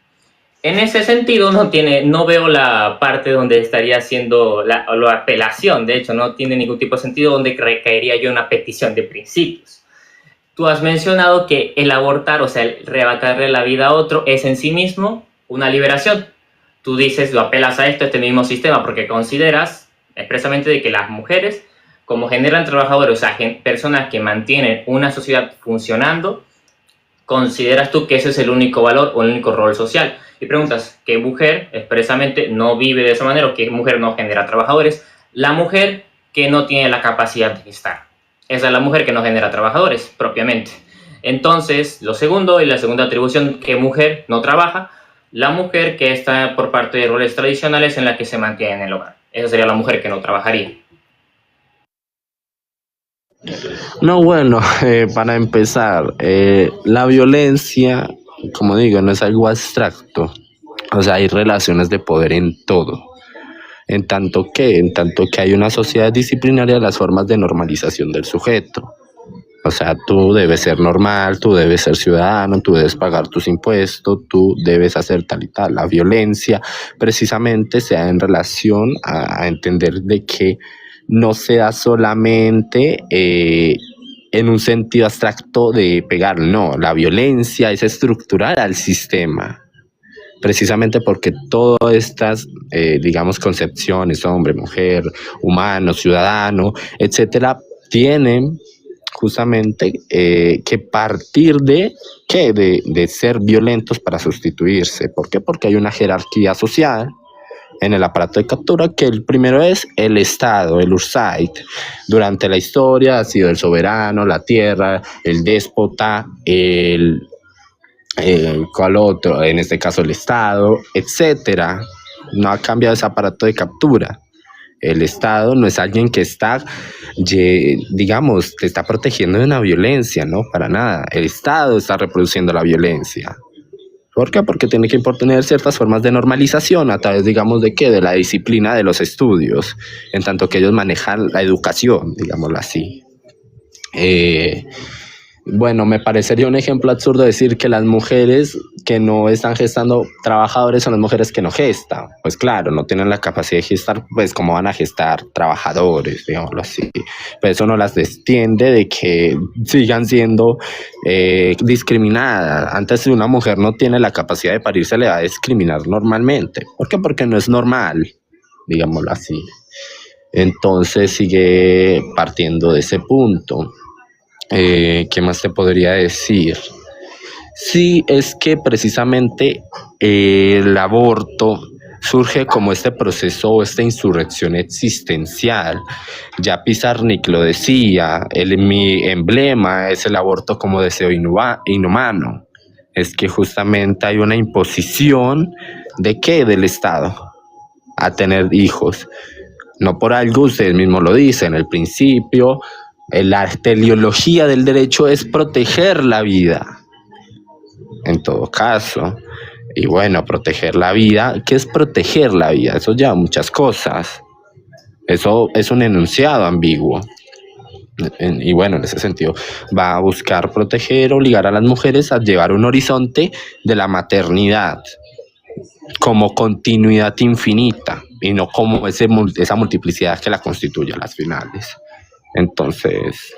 B: En ese sentido, no veo la parte donde estaría haciendo la apelación. De hecho, no tiene ningún tipo de sentido donde recaería yo una petición de principios. Tú has mencionado que el abortar, o sea, el arrebatarle la vida a otro, es en sí mismo una liberación. Tú dices, lo apelas a este mismo sistema porque consideras expresamente de que las mujeres, como generan trabajadores, o sea, personas que mantienen una sociedad funcionando, consideras tú que ese es el único valor o el único rol social. Y preguntas, ¿qué mujer expresamente no vive de esa manera o qué mujer no genera trabajadores? La mujer que no tiene la capacidad de gestar. Esa es la mujer que no genera trabajadores propiamente. Entonces, lo segundo y la segunda atribución, ¿qué mujer no trabaja? La mujer que está por parte de roles tradicionales en la que se mantiene en el hogar. Esa sería la mujer que no trabajaría.
C: No, bueno, para empezar, la violencia, como digo, no es algo abstracto. O sea, hay relaciones de poder en todo. En tanto que hay una sociedad disciplinaria, las formas de normalización del sujeto. O sea, tú debes ser normal, tú debes ser ciudadano, tú debes pagar tus impuestos, tú debes hacer tal y tal. La violencia precisamente se da en relación a entender de que no se da solamente en un sentido abstracto de pegar, no, la violencia es estructural al sistema. Precisamente porque todas estas, digamos, concepciones, hombre, mujer, humano, ciudadano, etcétera, tienen justamente que partir de ¿qué? De ser violentos para sustituirse. ¿Por qué? Porque hay una jerarquía social en el aparato de captura, que el primero es el Estado, el Ursait. Durante la historia ha sido el soberano, la tierra, el déspota, ¿cuál otro? En este caso el Estado, etcétera. No ha cambiado ese aparato de captura. El Estado no es alguien que está, digamos, te está protegiendo de una violencia, ¿no? Para nada. El Estado está reproduciendo la violencia. ¿Por qué? Porque tiene que imponer ciertas formas de normalización a través, digamos, ¿de qué? De la disciplina de los estudios, en tanto que ellos manejan la educación, digámoslo así. Bueno, me parecería un ejemplo absurdo decir que las mujeres que no están gestando trabajadores son las mujeres que no gestan. Pues claro, no tienen la capacidad de gestar, pues ¿cómo van a gestar trabajadores, digámoslo así? Pero eso no las destiende de que sigan siendo discriminadas. Antes, si una mujer no tiene la capacidad de parir, se le va a discriminar normalmente. ¿Por qué? Porque no es normal, digámoslo así. Entonces sigue partiendo de ese punto. ¿Qué más te podría decir? Sí, es que precisamente el aborto surge como este proceso o esta insurrección existencial. Ya Pizarnik lo decía, mi emblema es el aborto como deseo inhumano. Es que justamente hay una imposición de qué, del Estado, a tener hijos. No por algo, ustedes mismos lo dicen, el principio, la teleología del derecho es proteger la vida, en todo caso. Y bueno, proteger la vida, ¿qué es proteger la vida? Eso lleva muchas cosas. Eso es un enunciado ambiguo. Y bueno, en ese sentido, va a buscar proteger, obligar a las mujeres a llevar un horizonte de la maternidad como continuidad infinita y no como esa multiplicidad que la constituye a las finales. Entonces...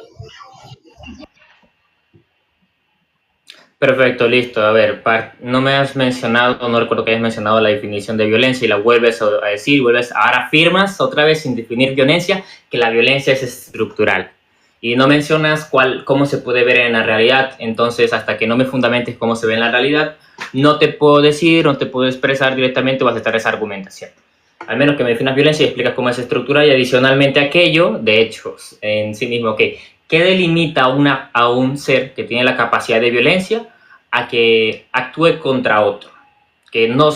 B: Perfecto, listo. A ver, no me has mencionado, no recuerdo que hayas mencionado la definición de violencia y la vuelves a decir, ahora afirmas otra vez sin definir violencia, que la violencia es estructural. Y no mencionas cómo se puede ver en la realidad. Entonces, hasta que no me fundamentes cómo se ve en la realidad, no te puedo decir, no te puedo expresar directamente, vas a estar esa argumentación. Al menos que me definas violencia y explicas cómo es estructural y adicionalmente aquello, de hecho, en sí mismo, ¿qué delimita a un ser que tiene la capacidad de violencia a que actúe contra otro, que no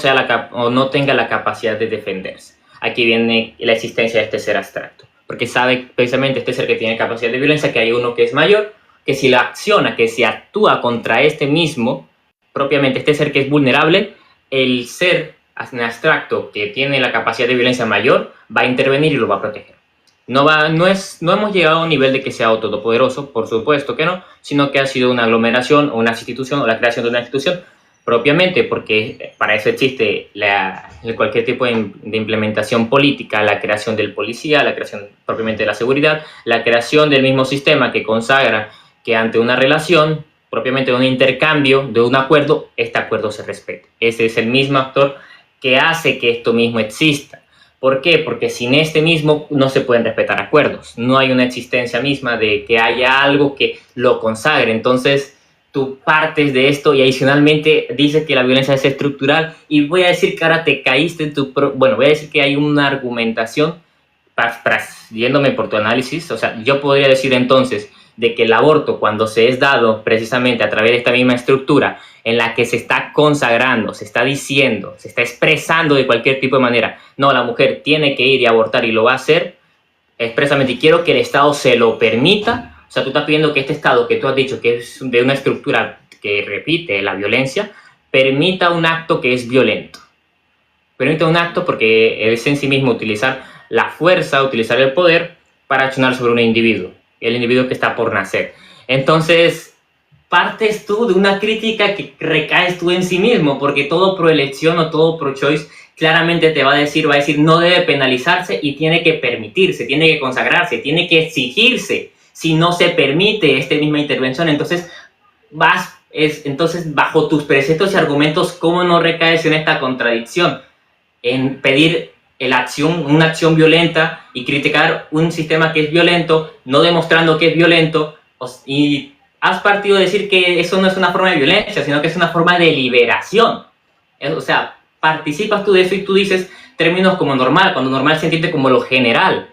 B: tenga la capacidad de defenderse? Aquí viene la existencia de este ser abstracto, porque sabe precisamente este ser que tiene capacidad de violencia que hay uno que es mayor, que si la acciona, que si actúa contra este mismo, propiamente este ser que es vulnerable, el ser abstracto que tiene la capacidad de violencia mayor va a intervenir y lo va a proteger. No hemos llegado a un nivel de que sea todopoderoso, por supuesto que no, sino que ha sido una aglomeración o una institución o la creación de una institución propiamente, porque para eso existe cualquier tipo de implementación política, la creación del policía, la creación propiamente de la seguridad, la creación del mismo sistema que consagra que ante una relación, propiamente de un intercambio, de un acuerdo, este acuerdo se respete. Ese es el mismo actor que hace que esto mismo exista. ¿Por qué? Porque sin este mismo no se pueden respetar acuerdos. No hay una existencia misma de que haya algo que lo consagre. Entonces, tú partes de esto y adicionalmente dices que la violencia es estructural. Y voy a decir que ahora te caíste en voy a decir que hay una argumentación, yéndome por tu análisis. O sea, yo podría decir entonces de que el aborto, cuando se es dado precisamente a través de esta misma estructura en la que se está consagrando, se está diciendo, se está expresando de cualquier tipo de manera, no, la mujer tiene que ir y abortar y lo va a hacer expresamente, y quiero que el Estado se lo permita. O sea, tú estás pidiendo que este Estado que tú has dicho que es de una estructura que repite la violencia, permita un acto que es violento. Permita un acto porque es en sí mismo utilizar la fuerza, utilizar el poder para accionar sobre un individuo, el individuo que está por nacer. Entonces, partes tú de una crítica que recaes tú en sí mismo, porque todo proelección o todo pro-choice claramente te va a decir no debe penalizarse y tiene que permitirse, tiene que consagrarse, tiene que exigirse. Si no se permite esta misma intervención, entonces bajo tus preceptos y argumentos, ¿cómo no recaes en esta contradicción? En pedir una acción violenta y criticar un sistema que es violento, no demostrando que es violento, y has partido de decir que eso no es una forma de violencia, sino que es una forma de liberación. O sea, participas tú de eso y tú dices términos como normal, cuando normal se entiende como lo general.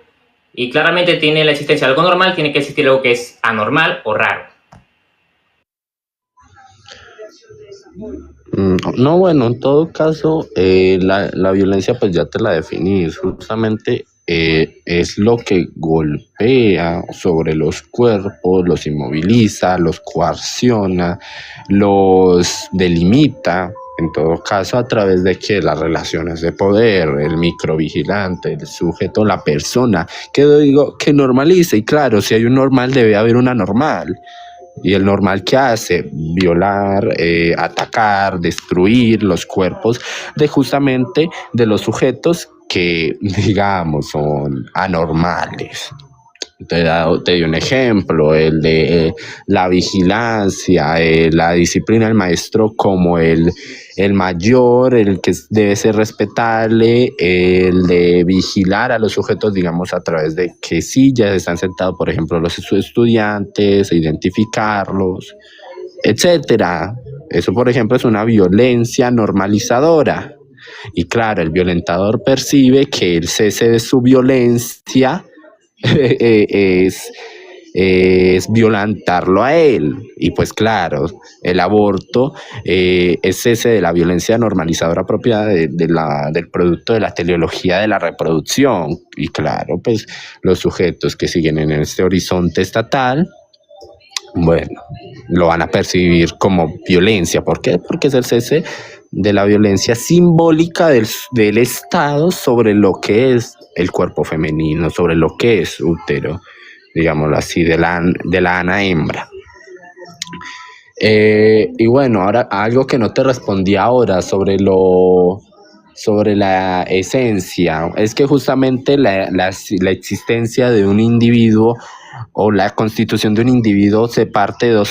B: Y claramente tiene la existencia de algo normal, tiene que existir algo que es anormal o raro.
C: No, bueno, en todo caso, la violencia pues ya te la definí, justamente es lo que golpea sobre los cuerpos, los inmoviliza, los coacciona, los delimita, en todo caso a través de que las relaciones de poder, el microvigilante, el sujeto, la persona, que digo que normalice, y claro, si hay un normal debe haber una normal. Y el normal que hace, violar, atacar, destruir los cuerpos de justamente de los sujetos que, digamos, son anormales. Te di un ejemplo, el de la vigilancia, la disciplina del maestro como el mayor, el que debe ser respetable, el de vigilar a los sujetos, digamos, a través de que sí ya están sentados, por ejemplo, los estudiantes, identificarlos, etcétera. Eso, por ejemplo, es una violencia normalizadora. Y claro, el violentador percibe que el cese de su violencia es, es violentarlo a él. Y pues claro, el aborto es ese de la violencia normalizadora propia del producto de la teleología de la reproducción. Y claro, pues los sujetos que siguen en este horizonte estatal, bueno, lo van a percibir como violencia. ¿Por qué? Porque es el cese de la violencia simbólica del Estado sobre lo que es el cuerpo femenino, sobre lo que es útero, digámoslo así, de la ana hembra. Y bueno, ahora algo que no te respondí ahora sobre la esencia, es que justamente la existencia de un individuo o la constitución de un individuo se parte de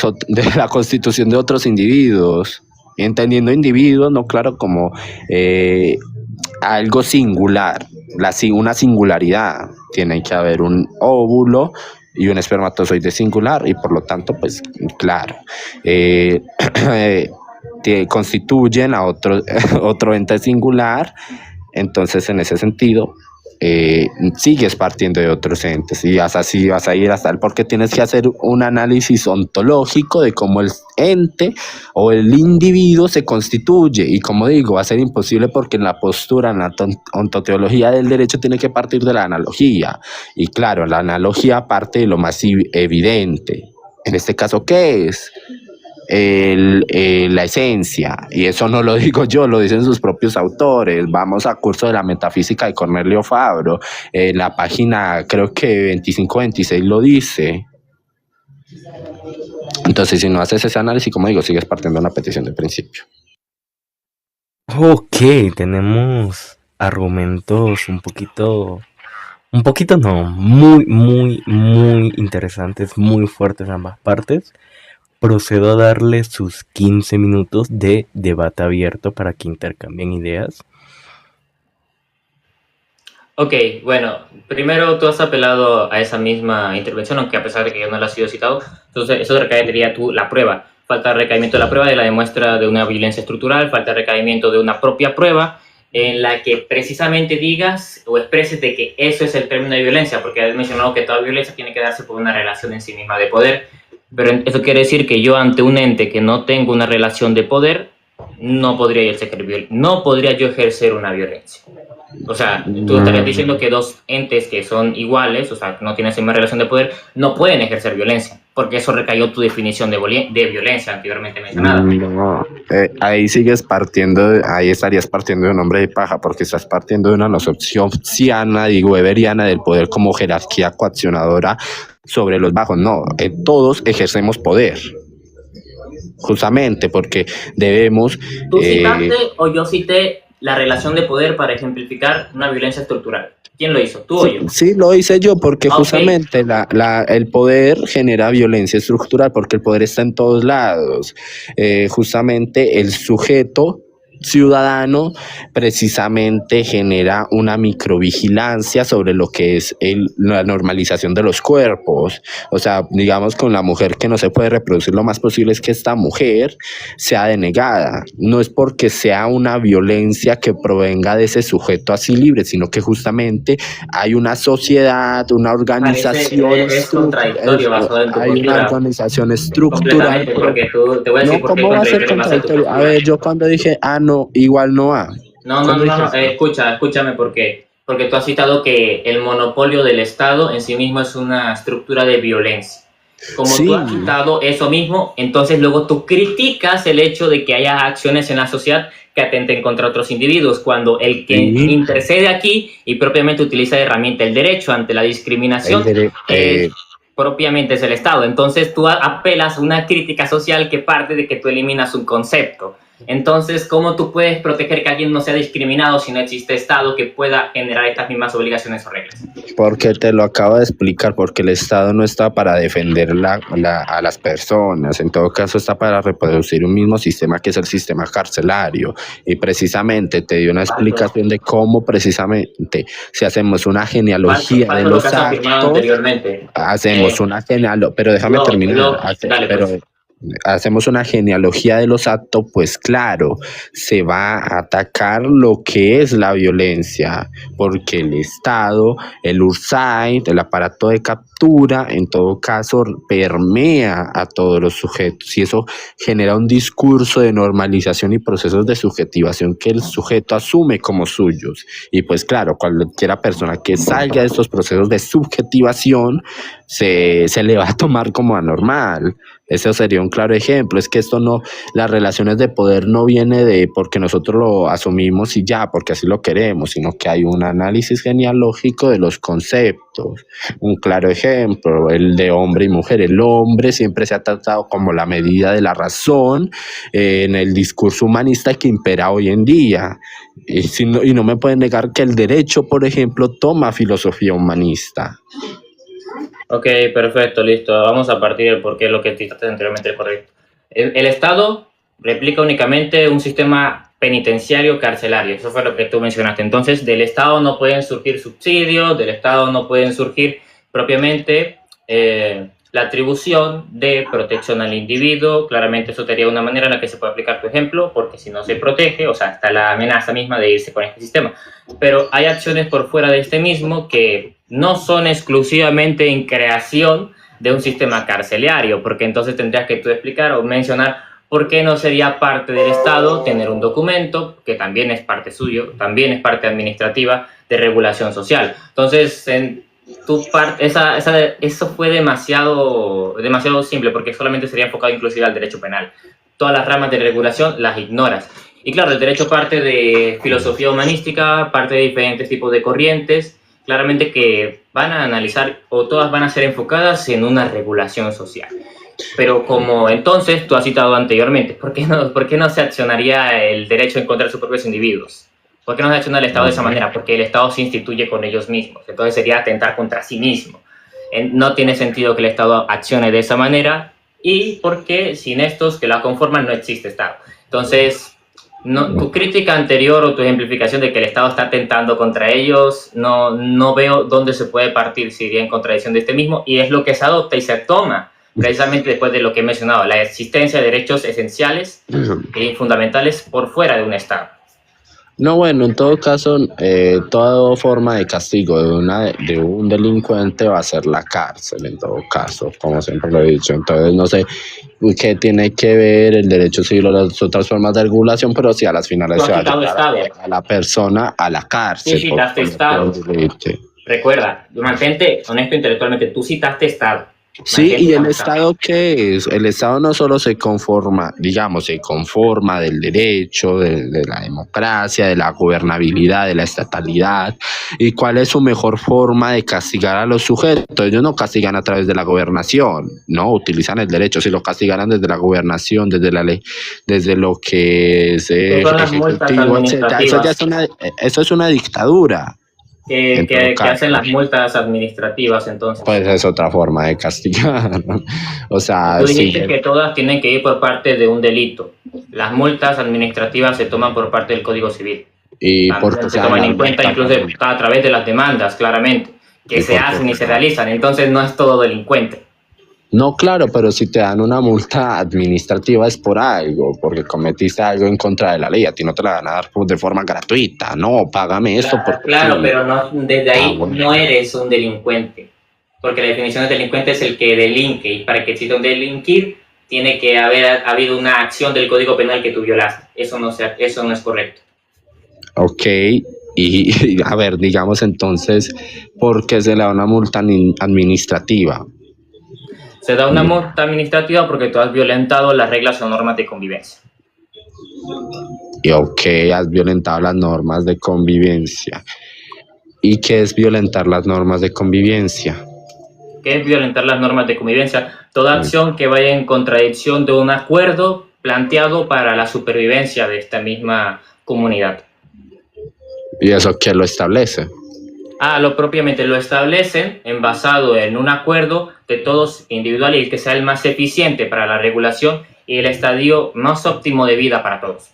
C: la constitución de otros individuos. Entendiendo individuos, no claro, como algo singular, una singularidad. Tiene que haber un óvulo y un espermatozoide singular y por lo tanto, pues claro, constituyen a otro ente singular. Entonces, en ese sentido, sigues partiendo de otros entes y vas a ir hasta el, porque tienes que hacer un análisis ontológico de cómo el ente o el individuo se constituye, y como digo, va a ser imposible porque en la postura, en la ontoteología del derecho tiene que partir de la analogía, y claro, la analogía parte de lo más evidente. En este caso, ¿qué es? La esencia, y eso no lo digo yo, lo dicen sus propios autores. Vamos a curso de la metafísica de Cornelio Fabro, la página creo que 25-26 lo dice. Entonces, si no haces ese análisis, como digo, sigues partiendo de una petición de principio.
A: Ok, tenemos argumentos un poquito no, muy interesantes, muy fuertes en ambas partes. Procedo a darle sus 15 minutos de debate abierto para que intercambien ideas.
B: Ok, bueno, primero tú has apelado a esa misma intervención, aunque a pesar de que yo no la he sido citado, entonces eso recaería la prueba. Falta recaimiento de la prueba de la demuestra de una violencia estructural, falta recaimiento de una propia prueba en la que precisamente digas o expreses de que eso es el término de violencia, porque has mencionado que toda violencia tiene que darse por una relación en sí misma de poder. Pero eso quiere decir que yo ante un ente que no tengo una relación de poder, no podría yo ejercer una violencia. O sea, tú estarías diciendo que dos entes que son iguales, o sea, que no tienen esa misma relación de poder, no pueden ejercer violencia, porque eso recayó tu definición de violencia anteriormente mencionada.
C: No, ahí estarías partiendo de un hombre de paja, porque estás partiendo de una noción ficciana y weberiana del poder como jerarquía coaccionadora sobre los bajos. No, todos ejercemos poder, justamente porque debemos...
B: ¿Tú citaste o yo cité la relación de poder para ejemplificar una violencia estructural? ¿Quién lo hizo? ¿Tú o yo?
C: Sí, lo hice yo, porque justamente el poder genera violencia estructural, porque el poder está en todos lados. Justamente el sujeto ciudadano precisamente genera una microvigilancia sobre lo que es la normalización de los cuerpos. O sea, digamos, con la mujer que no se puede reproducir, lo más posible es que esta mujer sea denegada. No es porque sea una violencia que provenga de ese sujeto así libre, sino que justamente hay una sociedad, una organización.
B: Es contradictorio basado en tu
C: hay
B: cultura.
C: Una organización estructural.
B: Porque te voy a decir
C: no, ¿cómo va a ser contradictorio? A ver, yo cuando dije no, igual no a.
B: No, escúchame porque tú has citado que el monopolio del Estado en sí mismo es una estructura de violencia. Como sí. Tú has citado eso mismo, entonces luego tú criticas el hecho de que haya acciones en la sociedad que atenten contra otros individuos, cuando el que intercede aquí y propiamente utiliza de herramienta el derecho ante la discriminación propiamente es el Estado. Entonces tú apelas a una crítica social que parte de que tú eliminas un concepto. Entonces, ¿cómo tú puedes proteger que alguien no sea discriminado si no existe Estado que pueda generar estas mismas obligaciones o reglas?
C: Porque te lo acabo de explicar, porque el Estado no está para defender a las personas, en todo caso está para reproducir un mismo sistema que es el sistema carcelario. Y precisamente te di una explicación de cómo precisamente si hacemos una genealogía de
B: Falso lo
C: los
B: que has afirmado
C: actos,
B: anteriormente.
C: hacemos una genealogía, pero déjame terminar,
B: Dale,
C: pero
B: pues.
C: hacemos una genealogía de los actos, pues claro, se va a atacar lo que es la violencia, porque el Estado, el URSAID, el aparato de captura, en todo caso, permea a todos los sujetos y eso genera un discurso de normalización y procesos de subjetivación que el sujeto asume como suyos. Y pues claro, cualquiera persona que salga de estos procesos de subjetivación se le va a tomar como anormal. Eso sería un claro ejemplo. Es que esto no, las relaciones de poder no viene de porque nosotros lo asumimos y ya, porque así lo queremos, sino que hay un análisis genealógico de los conceptos. Un claro ejemplo, el de hombre y mujer. El hombre siempre se ha tratado como la medida de la razón en el discurso humanista que impera hoy en día. Y no me pueden negar que el derecho, por ejemplo, toma filosofía humanista.
B: Ok, perfecto, listo. Vamos a partir del porqué lo que citaste anteriormente correcto. El Estado replica únicamente un sistema penitenciario carcelario. Eso fue lo que tú mencionaste. Entonces, del Estado no pueden surgir subsidios, del Estado no pueden surgir propiamente la atribución de protección al individuo. Claramente eso sería una manera en la que se puede aplicar tu ejemplo, porque si no se protege, o sea, está la amenaza misma de irse con este sistema. Pero hay acciones por fuera de este mismo que no son exclusivamente en creación de un sistema carcelario, porque entonces tendrías que tú explicar o mencionar por qué no sería parte del Estado tener un documento que también es parte suyo, también es parte administrativa de regulación social. Entonces, tu parte, eso fue demasiado simple, porque solamente sería enfocado inclusive al derecho penal. Todas las ramas de regulación las ignoras. Y claro, el derecho parte de filosofía humanística, parte de diferentes tipos de corrientes, claramente que van a analizar o todas van a ser enfocadas en una regulación social. Pero como entonces tú has citado anteriormente, ¿por qué no se accionaría el derecho en contra de sus propios individuos? ¿Por qué no se acciona el Estado de esa manera? Porque el Estado se instituye con ellos mismos. Entonces sería atentar contra sí mismo. No tiene sentido que el Estado accione de esa manera y porque sin estos que la conforman no existe Estado. Entonces, tu crítica anterior o tu ejemplificación de que el Estado está atentando contra ellos, no veo dónde se puede partir si iría en contradicción de este mismo, y es lo que se adopta y se toma precisamente después de lo que he mencionado, la existencia de derechos esenciales y fundamentales por fuera de un Estado.
C: No, bueno, en todo caso, toda forma de castigo de un delincuente va a ser la cárcel, en todo caso, como siempre lo he dicho. Entonces, no sé qué tiene que ver el derecho civil o las otras formas de regulación, pero sí a las finales se va a llevar a la persona a la cárcel.
B: Sí, citaste Estado. Recuerda, mantente honesto intelectualmente, tú citaste Estado.
C: Sí, ¿y el Estado qué es? El Estado no solo se conforma del derecho, de la democracia, de la gobernabilidad, de la estatalidad. ¿Y cuál es su mejor forma de castigar a los sujetos? Ellos no castigan a través de la gobernación, no, utilizan el derecho. Si lo castigaran desde la gobernación, desde la ley, desde lo que es ejecutivo, etc. Eso es una dictadura.
B: Que hacen las multas administrativas, entonces.
C: Pues es otra forma de castigar. O sea,
B: tú dijiste que todas tienen que ir por parte de un delito. Las multas administrativas se toman por parte del Código Civil.
C: Y porque
B: se toman en cuenta incluso a través de las demandas, claramente, que se hacen y se realizan. Entonces no es todo delincuente.
C: No, claro, pero si te dan una multa administrativa es por algo, porque cometiste algo en contra de la ley, a ti no te la van a dar de forma gratuita, no, págame esto.
B: Claro, pero no, desde ahí no eres un delincuente, porque la definición de delincuente es el que delinque, y para que exista un delinquir, tiene que haber habido una acción del Código Penal que tú violaste, eso no es correcto.
C: Ok, y a ver, digamos entonces, ¿por qué se le da una multa administrativa?
B: Se da una multa administrativa porque tú has violentado las reglas o normas de convivencia.
C: Y ok, has violentado las normas de convivencia. ¿Y qué es violentar las normas de convivencia?
B: ¿Qué es violentar las normas de convivencia? Toda acción que vaya en contradicción de un acuerdo planteado para la supervivencia de esta misma comunidad.
C: ¿Y eso quién lo establece?
B: Lo propiamente lo establecen basado en un acuerdo de todos individual y el que sea el más eficiente para la regulación y el estadio más óptimo de vida para todos.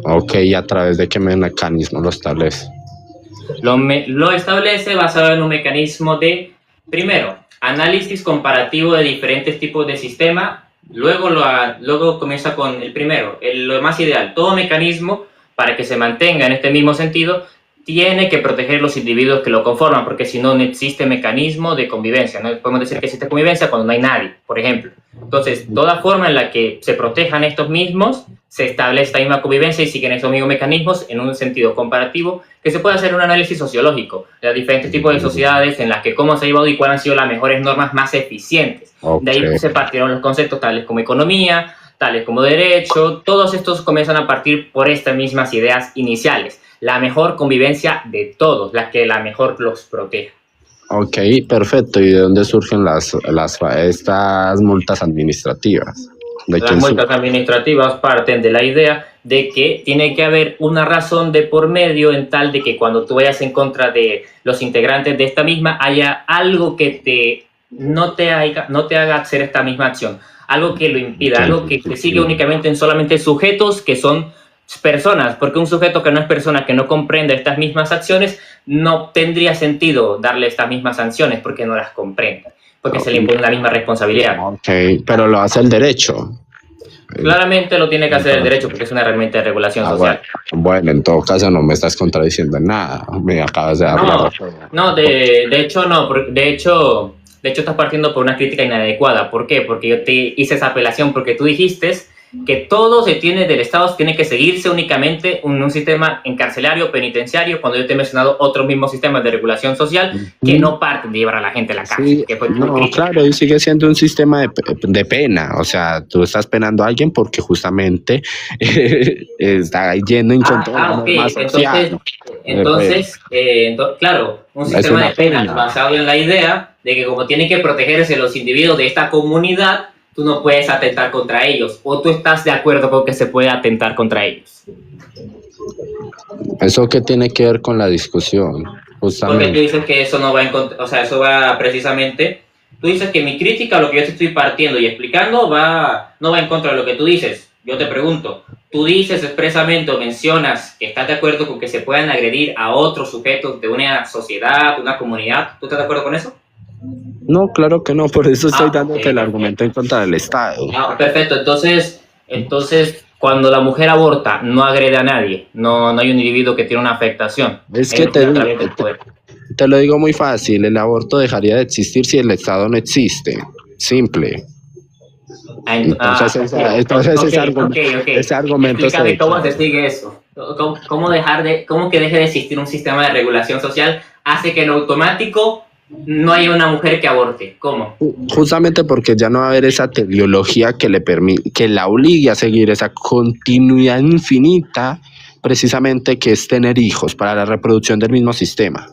C: Ok, ¿y a través de qué mecanismo lo establece?
B: Lo establece basado en un mecanismo de, primero, análisis comparativo de diferentes tipos de sistema, luego comienza con el primero, lo más ideal. Todo mecanismo, para que se mantenga en este mismo sentido, tiene que proteger los individuos que lo conforman, porque si no, no existe mecanismo de convivencia. No podemos decir que existe convivencia cuando no hay nadie, por ejemplo. Entonces, toda forma en la que se protejan estos mismos, se establece esta misma convivencia y siguen estos mismos mecanismos en un sentido comparativo, que se puede hacer un análisis sociológico de los diferentes tipos de sociedades en las que cómo se ha llevado y cuáles han sido las mejores normas más eficientes.
C: Okay.
B: De ahí se partieron los conceptos tales como economía, tales como derecho, todos estos comienzan a partir por estas mismas ideas iniciales. La mejor convivencia de todos, la que la mejor los proteja.
C: Ok, perfecto. ¿Y de dónde surgen estas multas administrativas?
B: Las multas administrativas parten de la idea de que tiene que haber una razón de por medio en tal de que cuando tú vayas en contra de los integrantes de esta misma haya algo que no te haga hacer esta misma acción, algo que lo impida, algo que te sigue únicamente en solamente sujetos que son personas, porque un sujeto que no es persona, que no comprende estas mismas acciones, no tendría sentido darle estas mismas sanciones porque no las comprende, porque se le impone la misma responsabilidad.
C: Ok, pero lo hace el derecho.
B: Claramente lo tiene que hacer el derecho porque es una herramienta de regulación social.
C: Bueno, en todo caso no me estás contradiciendo en nada, me acabas de dar la razón.
B: No, de hecho no, de hecho estás partiendo por una crítica inadecuada. ¿Por qué? Porque yo te hice esa apelación porque tú dijiste que todo se tiene del Estado, tiene que seguirse únicamente un sistema encarcelario, penitenciario, cuando yo te he mencionado otros mismos sistemas de regulación social que no parten de llevar a la gente a la cárcel.
C: Sí,
B: que fue
C: claro, y sigue siendo un sistema de pena, o sea, tú estás penando a alguien porque justamente está yendo en contra de la norma social.
B: Entonces, claro, un sistema de pena basado en la idea de que como tienen que protegerse los individuos de esta comunidad, tú no puedes atentar contra ellos, o tú estás de acuerdo con que se puede atentar contra ellos.
C: ¿Eso qué tiene que ver con la discusión? Justamente.
B: Porque tú dices que eso no va en contra, o sea, eso va precisamente, tú dices que mi crítica, lo que yo te estoy partiendo y explicando, no va en contra de lo que tú dices. Yo te pregunto, tú dices expresamente o mencionas que estás de acuerdo con que se puedan agredir a otros sujetos de una sociedad, de una comunidad, ¿tú estás de acuerdo con eso?
C: No, claro que no, por eso estoy dándote el argumento en contra del Estado.
B: Perfecto, entonces cuando la mujer aborta no agrede a nadie, no hay un individuo que tiene una afectación.
C: Es que te lo digo muy fácil, el aborto dejaría de existir si el Estado no existe, simple. Entonces ese argumento
B: explícame cómo se sigue eso. ¿Cómo que deje de existir un sistema de regulación social hace que en automático no haya una mujer que aborte? ¿Cómo?
C: Justamente porque ya no va a haber esa teleología que la obligue a seguir esa continuidad infinita, precisamente que es tener hijos para la reproducción del mismo sistema.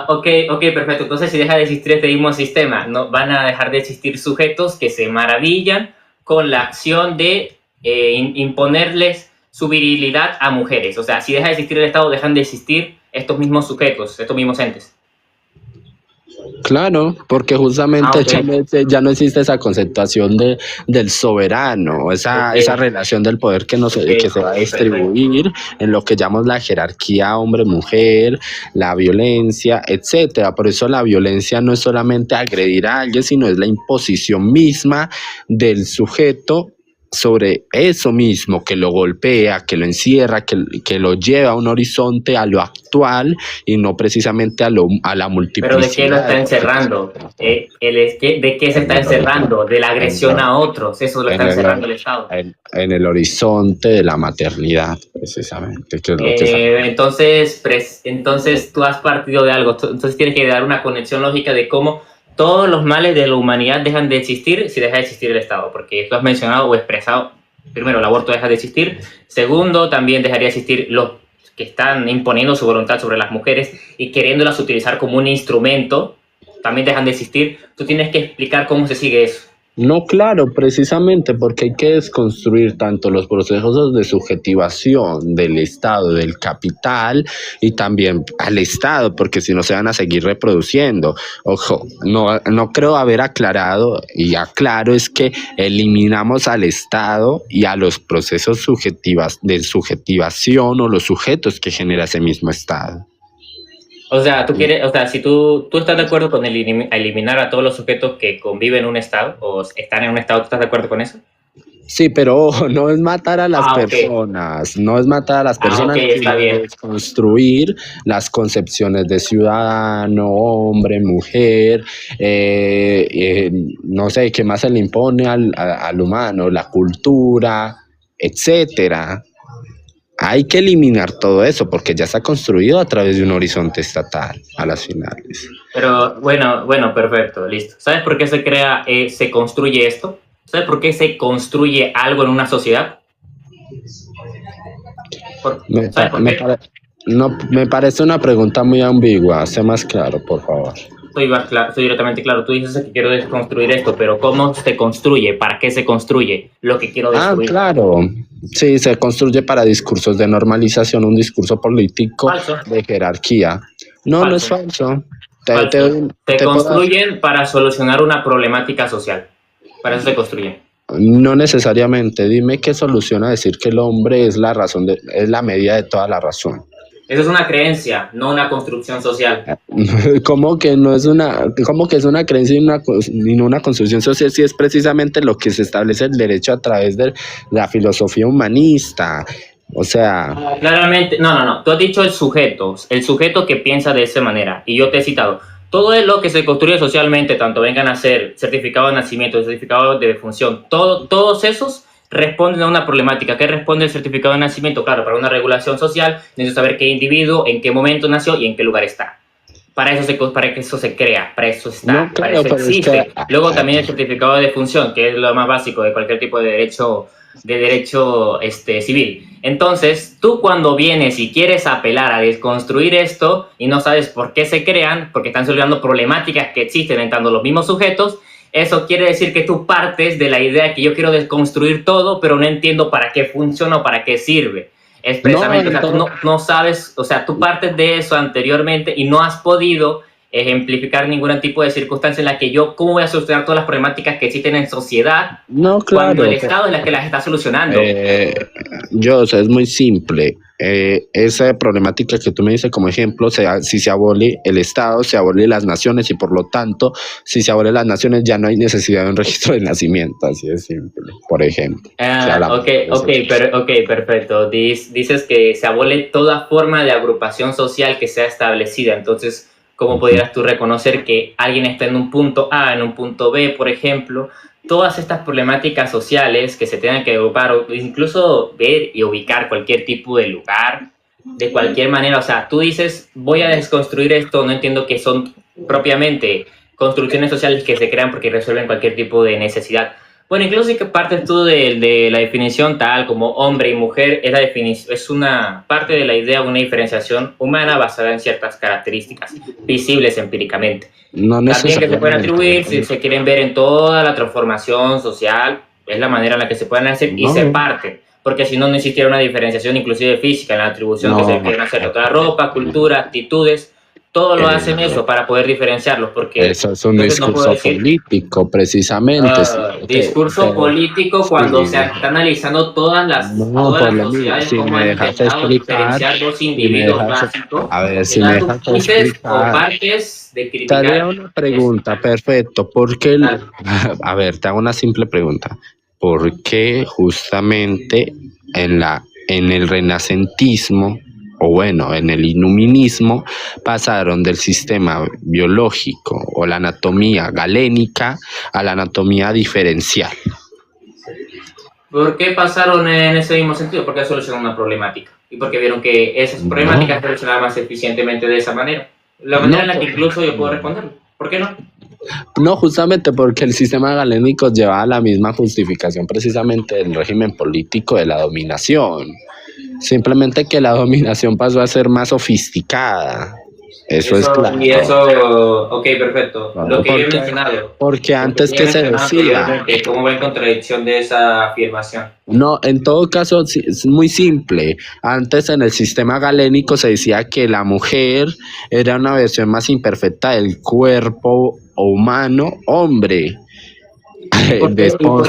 B: Ok, perfecto. Entonces, si deja de existir este mismo sistema, no van a dejar de existir sujetos que se maravillan con la acción de imponerles su virilidad a mujeres. O sea, si deja de existir el Estado, dejan de existir estos mismos sujetos, estos mismos entes.
C: Claro, porque justamente ya no existe esa conceptuación del soberano, esa relación del poder que se va a distribuir en lo que llamamos la jerarquía hombre-mujer, la violencia, etcétera. Por eso la violencia no es solamente agredir a alguien, sino es la imposición misma del sujeto sobre eso mismo, que lo golpea, que lo encierra, que lo lleva a un horizonte, a lo actual y no precisamente a la multiplicidad.
B: ¿Pero de qué lo está encerrando? ¿De qué se está encerrando? De la agresión a otros, eso lo está encerrando el Estado.
C: En el horizonte de la maternidad, precisamente. Que es lo
B: entonces tú has partido de algo, entonces tienes que dar una conexión lógica de cómo todos los males de la humanidad dejan de existir si deja de existir el Estado, porque tú has mencionado o expresado, primero, el aborto deja de existir, segundo, también dejaría de existir los que están imponiendo su voluntad sobre las mujeres y queriéndolas utilizar como un instrumento, también dejan de existir. Tú tienes que explicar cómo se sigue eso.
C: No, claro, precisamente porque hay que desconstruir tanto los procesos de subjetivación del Estado, del capital y también al Estado, porque si no se van a seguir reproduciendo. Ojo, no creo haber aclarado, y aclaro, es que eliminamos al Estado y a los procesos de subjetivación o los sujetos que genera ese mismo Estado.
B: O sea, tú quieres, o sea, si tú estás de acuerdo con eliminar a todos los sujetos que conviven en un estado o están en un estado, ¿tú estás de acuerdo con eso?
C: Sí, pero ojo, no es matar a las personas, no es matar a las personas,
B: está bien.
C: Es construir las concepciones de ciudadano, hombre, mujer, no sé, qué más se le impone al humano, la cultura, etcétera. Hay que eliminar todo eso porque ya está construido a través de un horizonte estatal a las finales.
B: Pero bueno, perfecto, listo. ¿Sabes por qué se construye esto? ¿Sabes por qué se construye algo en una sociedad?
C: Me parece una pregunta muy ambigua. Sé más claro, por favor.
B: Soy directamente claro. Tú dices que quiero desconstruir esto, pero ¿cómo se construye? ¿Para qué se construye lo que quiero destruir?
C: Claro. Sí, se construye para discursos de normalización, un discurso político de jerarquía. No es falso.
B: Te construyen para solucionar una problemática social. Para eso se construyen.
C: No necesariamente. Dime qué soluciona decir que el hombre es la razón, es la medida de toda la razón.
B: Eso es una creencia, no una construcción social.
C: ¿Cómo que es una creencia y no una construcción social si es precisamente lo que se establece el derecho a través de la filosofía humanista? O sea...
B: Claramente, no. Tú has dicho el sujeto que piensa de esa manera. Y yo te he citado. Todo lo que se construye socialmente, tanto vengan a ser certificado de nacimiento, certificado de defunción, todos esos responden a una problemática. ¿Qué responde el certificado de nacimiento? Claro, para una regulación social necesito saber qué individuo, en qué momento nació y en qué lugar está. Para que eso se crea, para eso está, no, claro, para eso existe. Luego también el certificado de defunción, que es lo más básico de cualquier tipo de derecho civil. Entonces, tú cuando vienes y quieres apelar a desconstruir esto y no sabes por qué se crean, porque están solucionando problemáticas que existen entre los mismos sujetos, eso quiere decir que tú partes de la idea que yo quiero desconstruir todo, pero no entiendo para qué funciona o para qué sirve. Expresamente, tú no sabes, o sea, tú partes de eso anteriormente y no has podido ejemplificar ningún tipo de circunstancia en la que ¿cómo voy a solucionar todas las problemáticas que existen en sociedad?
C: No, claro.
B: Cuando el Estado es la que las está solucionando.
C: Es muy simple. Esa problemática que tú me dices como ejemplo, si se abole el Estado, se abole las naciones y por lo tanto, si se abole las naciones ya no hay necesidad de un registro de nacimiento, así de simple, por ejemplo.
B: Perfecto. Dices que se abole toda forma de agrupación social que sea establecida, entonces ¿cómo pudieras tú reconocer que alguien está en un punto A, en un punto B, por ejemplo? Todas estas problemáticas sociales que se tengan que agrupar o incluso ver y ubicar cualquier tipo de lugar, de cualquier manera. O sea, tú dices, voy a desconstruir esto, no entiendo que son propiamente construcciones sociales que se crean porque resuelven cualquier tipo de necesidad. Bueno, incluso si que partes tú de la definición tal como hombre y mujer, es una parte de la idea de una diferenciación humana basada en ciertas características visibles empíricamente. También que se pueden atribuir, si se quieren ver en toda la transformación social, es la manera en la que se pueden hacer y se parten. Porque si no existiera una diferenciación inclusive física en la atribución que se quieren hacer de toda ropa, cultura, actitudes. Todo lo hacen eso para poder diferenciarlos, porque
C: eso es un discurso político, precisamente.
B: Discurso político cuando se está analizando todas las sociedades, como han intentado diferenciar dos individuos básicos.
C: A ver, si me dejas explicar.
B: O partes de criticar.
C: Te haré una pregunta, perfecto. ¿Por qué? A ver, te hago una simple pregunta. ¿Por qué justamente en el renacentismo, o bueno, en el iluminismo, pasaron del sistema biológico o la anatomía galénica a la anatomía diferencial?
B: ¿Por qué pasaron en ese mismo sentido? Porque solucionaron una problemática y porque vieron que esas problemáticas se solucionaban más eficientemente de esa manera. La manera en la que incluso yo puedo responderlo. ¿Por qué no?
C: No, justamente porque el sistema galénico llevaba la misma justificación precisamente del régimen político de la dominación. Simplemente que la dominación pasó a ser más sofisticada. Eso es claro.
B: Y eso, ok, perfecto.
C: Claro,
B: Lo que yo he
C: porque,
B: mencionado.
C: porque antes que se decía,
B: ¿Cómo va en contradicción de esa afirmación?
C: no, en todo caso es muy simple. Antes en el sistema galénico se decía que la mujer era una versión más imperfecta del cuerpo humano hombre.
B: ¿Y por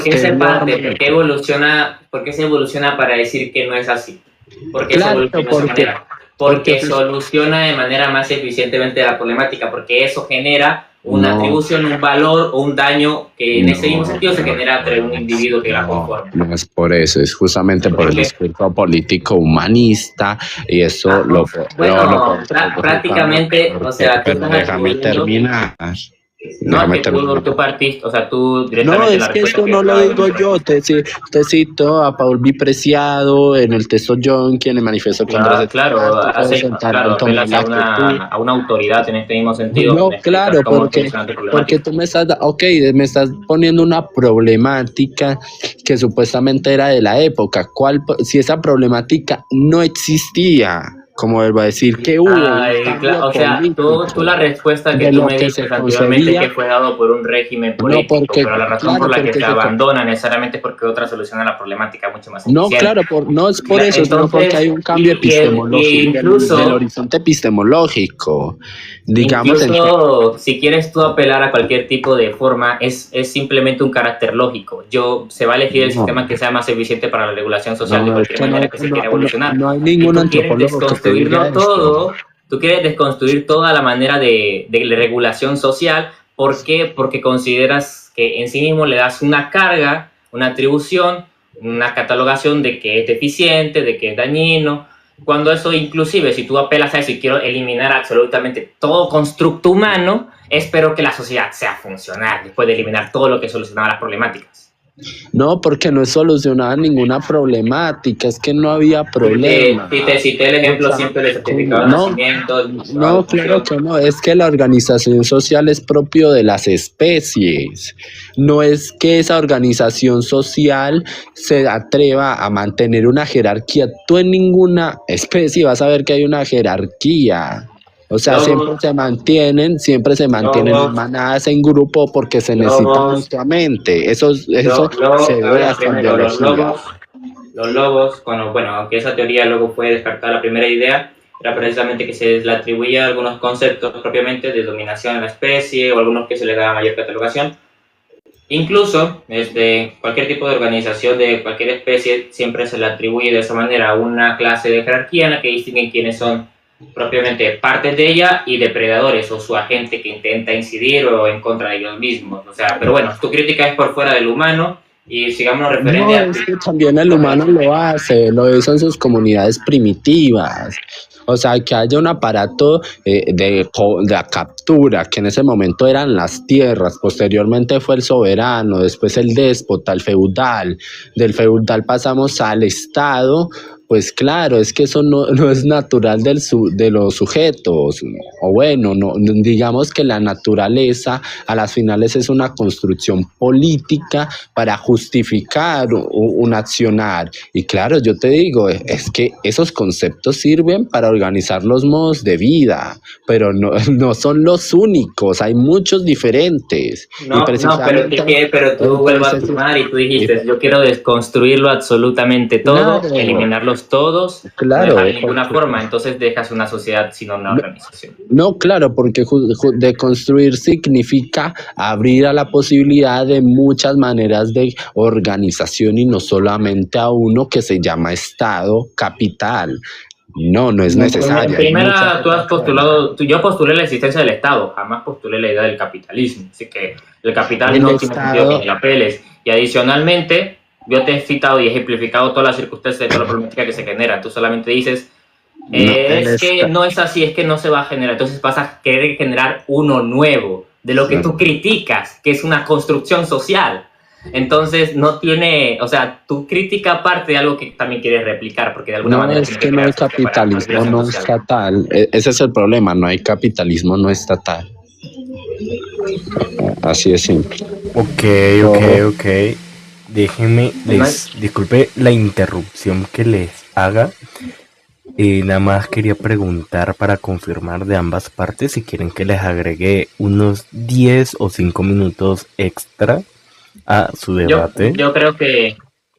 B: qué se parte?
C: Posteriormente.
B: ¿Por qué se evoluciona para decir que no es así? ¿Por qué se
C: Claro,
B: evoluciona de esa manera? Porque soluciona de manera más eficientemente la problemática, porque eso genera una atribución, un valor o un daño que en ese mismo sentido se genera entre un individuo que la conforma.
C: No es por eso, es justamente por el discurso político humanista y eso
B: prácticamente, o sea, tú estás
C: déjame terminar.
B: No, es que tú partiste, o sea, tú directamente...
C: No, es que esto no lo digo yo, te cito a Paul B. Preciado en el texto John, quien le manifestó contra ese
B: apelas a una autoridad en este mismo sentido.
C: No, claro, porque tú me estás poniendo una problemática que supuestamente era de la época. Si esa problemática no existía, como vuelvo a decir, que hubo.
B: O sea, tú la respuesta que tú me dices anteriormente que fue dado por un régimen político, pero la razón por la que se abandona necesariamente es porque otra solución a la problemática mucho más eficiente.
C: No, claro, no es por eso, sino porque hay un cambio epistemológico,
B: incluso,
C: del horizonte epistemológico. Digamos,
B: incluso si quieres tú apelar a cualquier tipo de forma, es simplemente un carácter lógico. Se va a elegir el sistema que sea más eficiente para la regulación social de cualquier manera que se quiera evolucionar.
C: No hay ningún antropólogo que
B: tú quieres desconstruir toda la manera de regulación social. ¿Por qué? Porque consideras que en sí mismo le das una carga, una atribución, una catalogación de que es deficiente, de que es dañino, cuando eso inclusive, si tú apelas a eso y quiero eliminar absolutamente todo constructo humano, espero que la sociedad sea funcional después de eliminar todo lo que solucionaba las problemáticas.
C: No, porque no solucionaba ninguna problemática, es que no había problema.
B: Si te cité el ejemplo siempre del certificado de nacimiento.
C: No, claro que no, es que la organización social es propio de las especies. No es que esa organización social se atreva a mantener una jerarquía. Tú en ninguna especie vas a ver que hay una jerarquía. O sea, siempre se mantienen en manadas, en grupo, porque se necesitan mutuamente. Eso se ve hasta en biología.
B: Los lobos, aunque esa teoría luego fue descartada, la primera idea era precisamente que se le atribuía algunos conceptos propiamente de dominación de la especie o algunos que se le daba mayor catalogación. Incluso cualquier tipo de organización de cualquier especie siempre se le atribuye de esa manera una clase de jerarquía en la que distinguen quiénes son propiamente partes de ella y depredadores o su agente que intenta incidir o en contra de ellos mismos. O sea, pero bueno, tu crítica es por fuera del humano y sigamos referente a...
C: Es que también el humano lo hace, lo hizo en sus comunidades primitivas. O sea, que haya un aparato de la captura, que en ese momento eran las tierras, posteriormente fue el soberano, después el déspota, el feudal. Del feudal pasamos al Estado. Pues claro, es que eso no es natural de los sujetos, o bueno, digamos que la naturaleza a las finales es una construcción política para justificar un accionar. Y claro, yo te digo, es que esos conceptos sirven para organizar los modos de vida, pero no son los únicos, hay muchos diferentes.
B: Pero tú vuelvas a sumar y tú dijiste, yo quiero desconstruirlo absolutamente todo, eliminarlos todos,
C: claro,
B: no dejar ninguna forma, entonces dejas una sociedad sino una organización.
C: No, claro, porque deconstruir significa abrir a la posibilidad de muchas maneras de organización y no solamente a uno que se llama Estado capital. No es necesario.
B: Primera, yo postulé la existencia del Estado, jamás postulé la idea del capitalismo, así que el capital no tiene sentido que la apeles, y adicionalmente yo te he citado y ejemplificado todas las circunstancias de toda la problemática que se genera. Tú solamente dices, que no es así, es que no se va a generar. Entonces vas a querer generar uno nuevo, de lo que tú criticas, que es una construcción social. Entonces no tiene, o sea, tu crítica parte de algo que también quieres replicar, porque de alguna manera...
C: Es que no hay capitalismo no estatal. Ese es el problema, no hay capitalismo no estatal. Así de simple.
A: Ok. Déjenme, disculpe la interrupción que les haga, Nada más quería preguntar para confirmar de ambas partes si quieren que les agregue unos 10 o 5 minutos extra a su
B: Yo,
A: debate.
B: yo creo que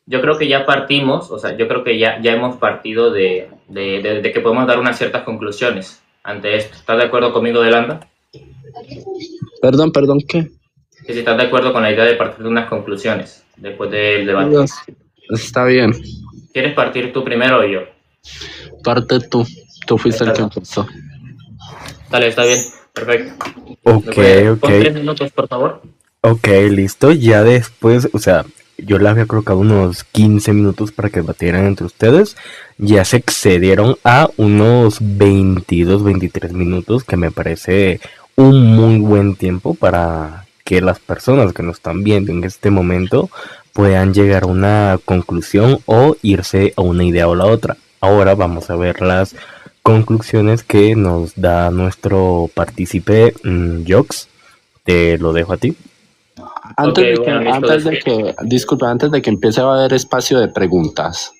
B: yo creo que ya partimos, o sea, yo creo que ya hemos partido de que podemos dar unas ciertas conclusiones ante esto. ¿Estás de acuerdo conmigo, Delanda?
C: Perdón, ¿qué?
B: Que si estás de acuerdo con la idea de partir de unas conclusiones después del debate.
C: Dios, está bien.
B: ¿Quieres partir tú primero o yo?
C: Parte tú. Tú fuiste el
B: Está,
C: que empezó.
B: dale, está bien, perfecto. ¿Me
A: Ok,
B: puedes
A: ok.
B: pon 3 minutos, por favor?
A: Ok, listo. Ya después, o sea, yo le había colocado unos 15 minutos para que debatieran entre ustedes. Ya se excedieron a unos 22, 23 minutos, que me parece un muy buen tiempo para que las personas que nos están viendo en este momento puedan llegar a una conclusión o irse a una idea o la otra. Ahora vamos a ver las conclusiones que nos da nuestro partícipe Jox. Te lo dejo a ti.
B: Ok, bueno, listo.
C: Disculpa, antes de que empiece va a haber espacio de preguntas.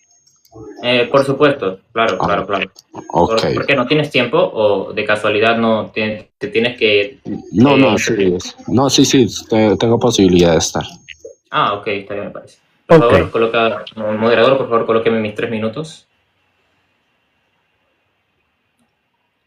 B: Por supuesto, claro,
C: Ah,
B: claro, claro.
C: ok.
B: ¿Por qué no tienes tiempo o de casualidad no te tienes que...
C: No, sí,
B: interrumpir?
C: no, sí, tengo posibilidad de estar.
B: Ah, ok, está bien, me parece. Por
A: Ok.
B: favor, coloca, como moderador, por favor, colóqueme mis 3 minutos.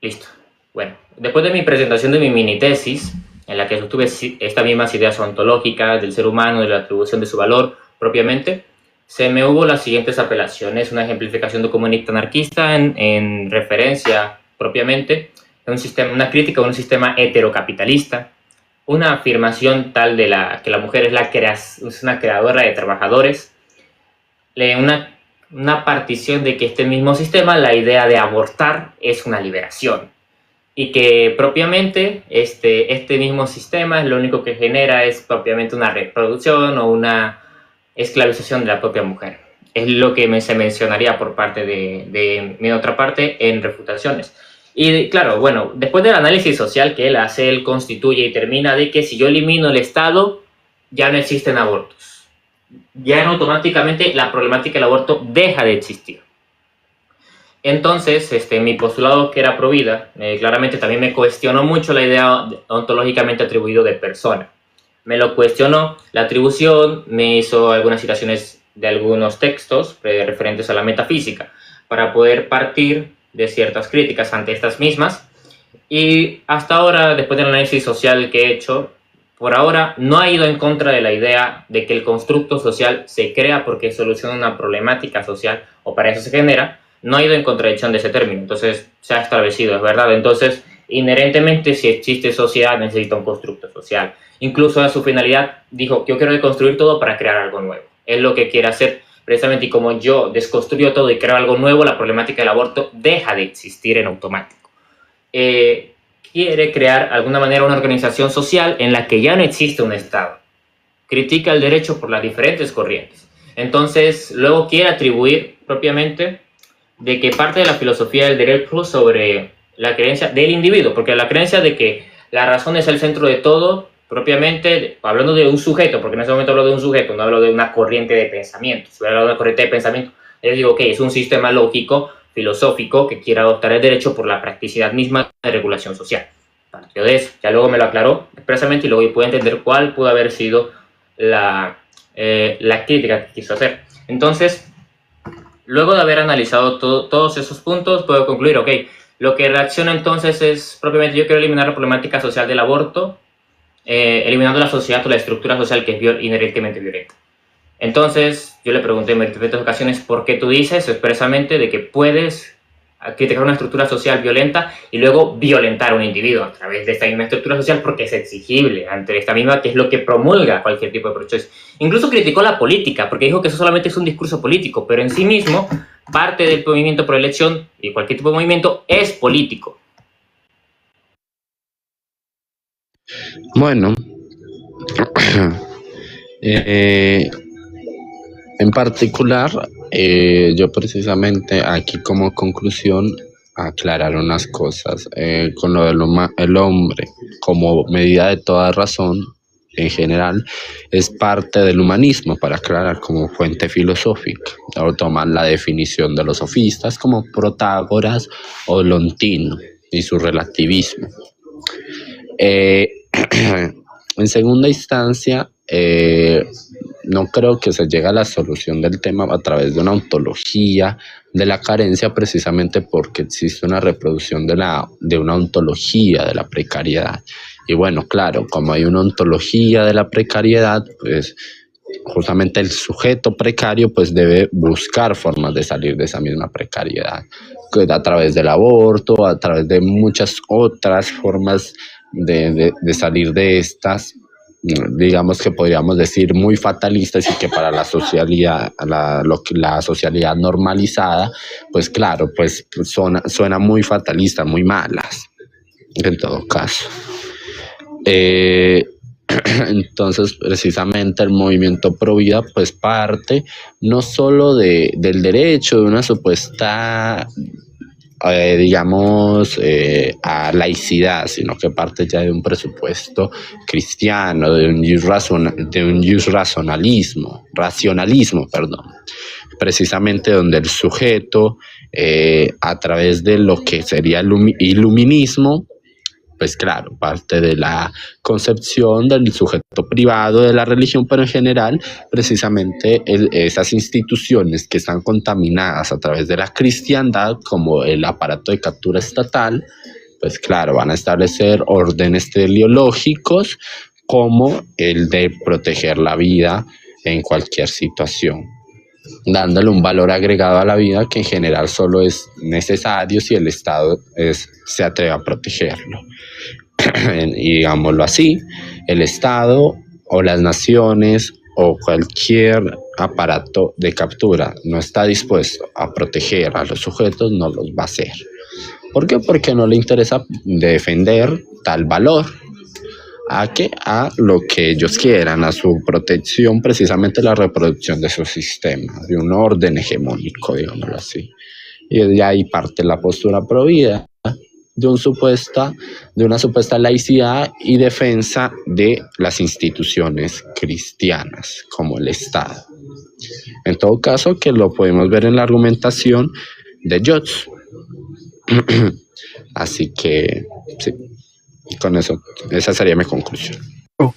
B: Listo. Bueno, después de mi presentación de mi mini tesis, en la que sostuve estas mismas ideas ontológicas del ser humano, de la atribución de su valor propiamente, se me hubo las siguientes apelaciones: una ejemplificación de comunista anarquista en referencia propiamente, de un sistema, una crítica a un sistema heterocapitalista, una afirmación tal de que la mujer es una creadora de trabajadores, una partición de que este mismo sistema, la idea de abortar es una liberación y que propiamente este mismo sistema es lo único que genera es propiamente una reproducción o una esclavización de la propia mujer. Es lo que se mencionaría por parte de mi otra parte en refutaciones. Y claro, bueno, después del análisis social que él hace, él constituye y termina de que si yo elimino el Estado, ya no existen abortos. Ya automáticamente la problemática del aborto deja de existir. Entonces, mi postulado, que era provida, claramente también me cuestionó mucho la idea ontológicamente atribuido de persona. Me lo cuestionó la atribución, me hizo algunas citaciones de algunos textos referentes a la metafísica para poder partir de ciertas críticas ante estas mismas. Y hasta ahora, después del análisis social que he hecho, por ahora no ha ido en contra de la idea de que el constructo social se crea porque soluciona una problemática social o para eso se genera. No ha ido en contradicción de ese término, entonces se ha establecido, es verdad. Entonces, inherentemente, si existe sociedad, necesita un constructo social. Incluso a su finalidad dijo: yo quiero deconstruir todo para crear algo nuevo. Es lo que quiere hacer precisamente, y como yo desconstruyo todo y creo algo nuevo, la problemática del aborto deja de existir en automático. Quiere crear de alguna manera una organización social en la que ya no existe un Estado. Critica el derecho por las diferentes corrientes. Entonces, luego quiere atribuir propiamente de que parte de la filosofía del derecho sobre la creencia del individuo, porque la creencia de que la razón es el centro de todo, propiamente, hablando de un sujeto, porque en ese momento hablo de un sujeto, no hablo de una corriente de pensamiento. Si hubiera hablado de una corriente de pensamiento, les digo que es un sistema lógico, filosófico, que quiere adoptar el derecho por la practicidad misma de regulación social. Partió de eso, ya luego me lo aclaró expresamente y luego pude entender cuál pudo haber sido la crítica que quiso hacer. Entonces, luego de haber analizado todos esos puntos, puedo concluir, ok, lo que reacciona entonces es propiamente: yo quiero eliminar la problemática social del aborto, eliminando la sociedad o la estructura social que es inherentemente violenta. Entonces, yo le pregunté en diferentes ocasiones por qué tú dices expresamente de que puedes criticar una estructura social violenta y luego violentar a un individuo a través de esta misma estructura social, porque es exigible ante esta misma, que es lo que promulga cualquier tipo de proceso. Incluso criticó la política, porque dijo que eso solamente es un discurso político, pero en sí mismo parte del movimiento por elección y cualquier tipo de movimiento es político.
C: Bueno, en particular, yo precisamente aquí como conclusión aclarar unas cosas con lo del el hombre como medida de toda razón. en general es parte del humanismo, para aclarar, como fuente filosófica. O toman la definición de los sofistas como Protágoras o Lontino y su relativismo. En segunda instancia, no creo que se llegue a la solución del tema a través de una ontología de la carencia, precisamente porque existe una reproducción de una ontología de la precariedad. Y bueno, claro, como hay una ontología de la precariedad, pues justamente el sujeto precario pues debe buscar formas de salir de esa misma precariedad, a través del aborto, a través de muchas otras formas de salir de estas, digamos que podríamos decir muy fatalistas, y que para la socialidad, la socialidad normalizada, pues claro, pues suena muy fatalista, muy malas, en todo caso. Entonces, precisamente el movimiento pro vida pues parte no solo del derecho, de una supuesta a laicidad, sino que parte ya de un presupuesto cristiano, de un racionalismo, precisamente donde el sujeto, a través de lo que sería el iluminismo, pues claro, parte de la concepción del sujeto privado de la religión, pero en general, precisamente esas instituciones que están contaminadas a través de la cristiandad, como el aparato de captura estatal, pues claro, van a establecer órdenes teleológicos como el de proteger la vida en cualquier situación, dándole un valor agregado a la vida que en general solo es necesario si el Estado se atreve a protegerlo. Y digámoslo así, el Estado o las naciones o cualquier aparato de captura no está dispuesto a proteger a los sujetos, no los va a hacer. ¿Por qué? Porque no le interesa defender tal valor. A lo que ellos quieran, a su protección, precisamente la reproducción de su sistema, de un orden hegemónico, digámoslo así. Y de ahí parte la postura pro vida, de una supuesta laicidad y defensa de las instituciones cristianas, como el Estado. En todo caso, que lo podemos ver en la argumentación de Jots. Así que, sí, con eso, esa sería mi conclusión.
A: Ok,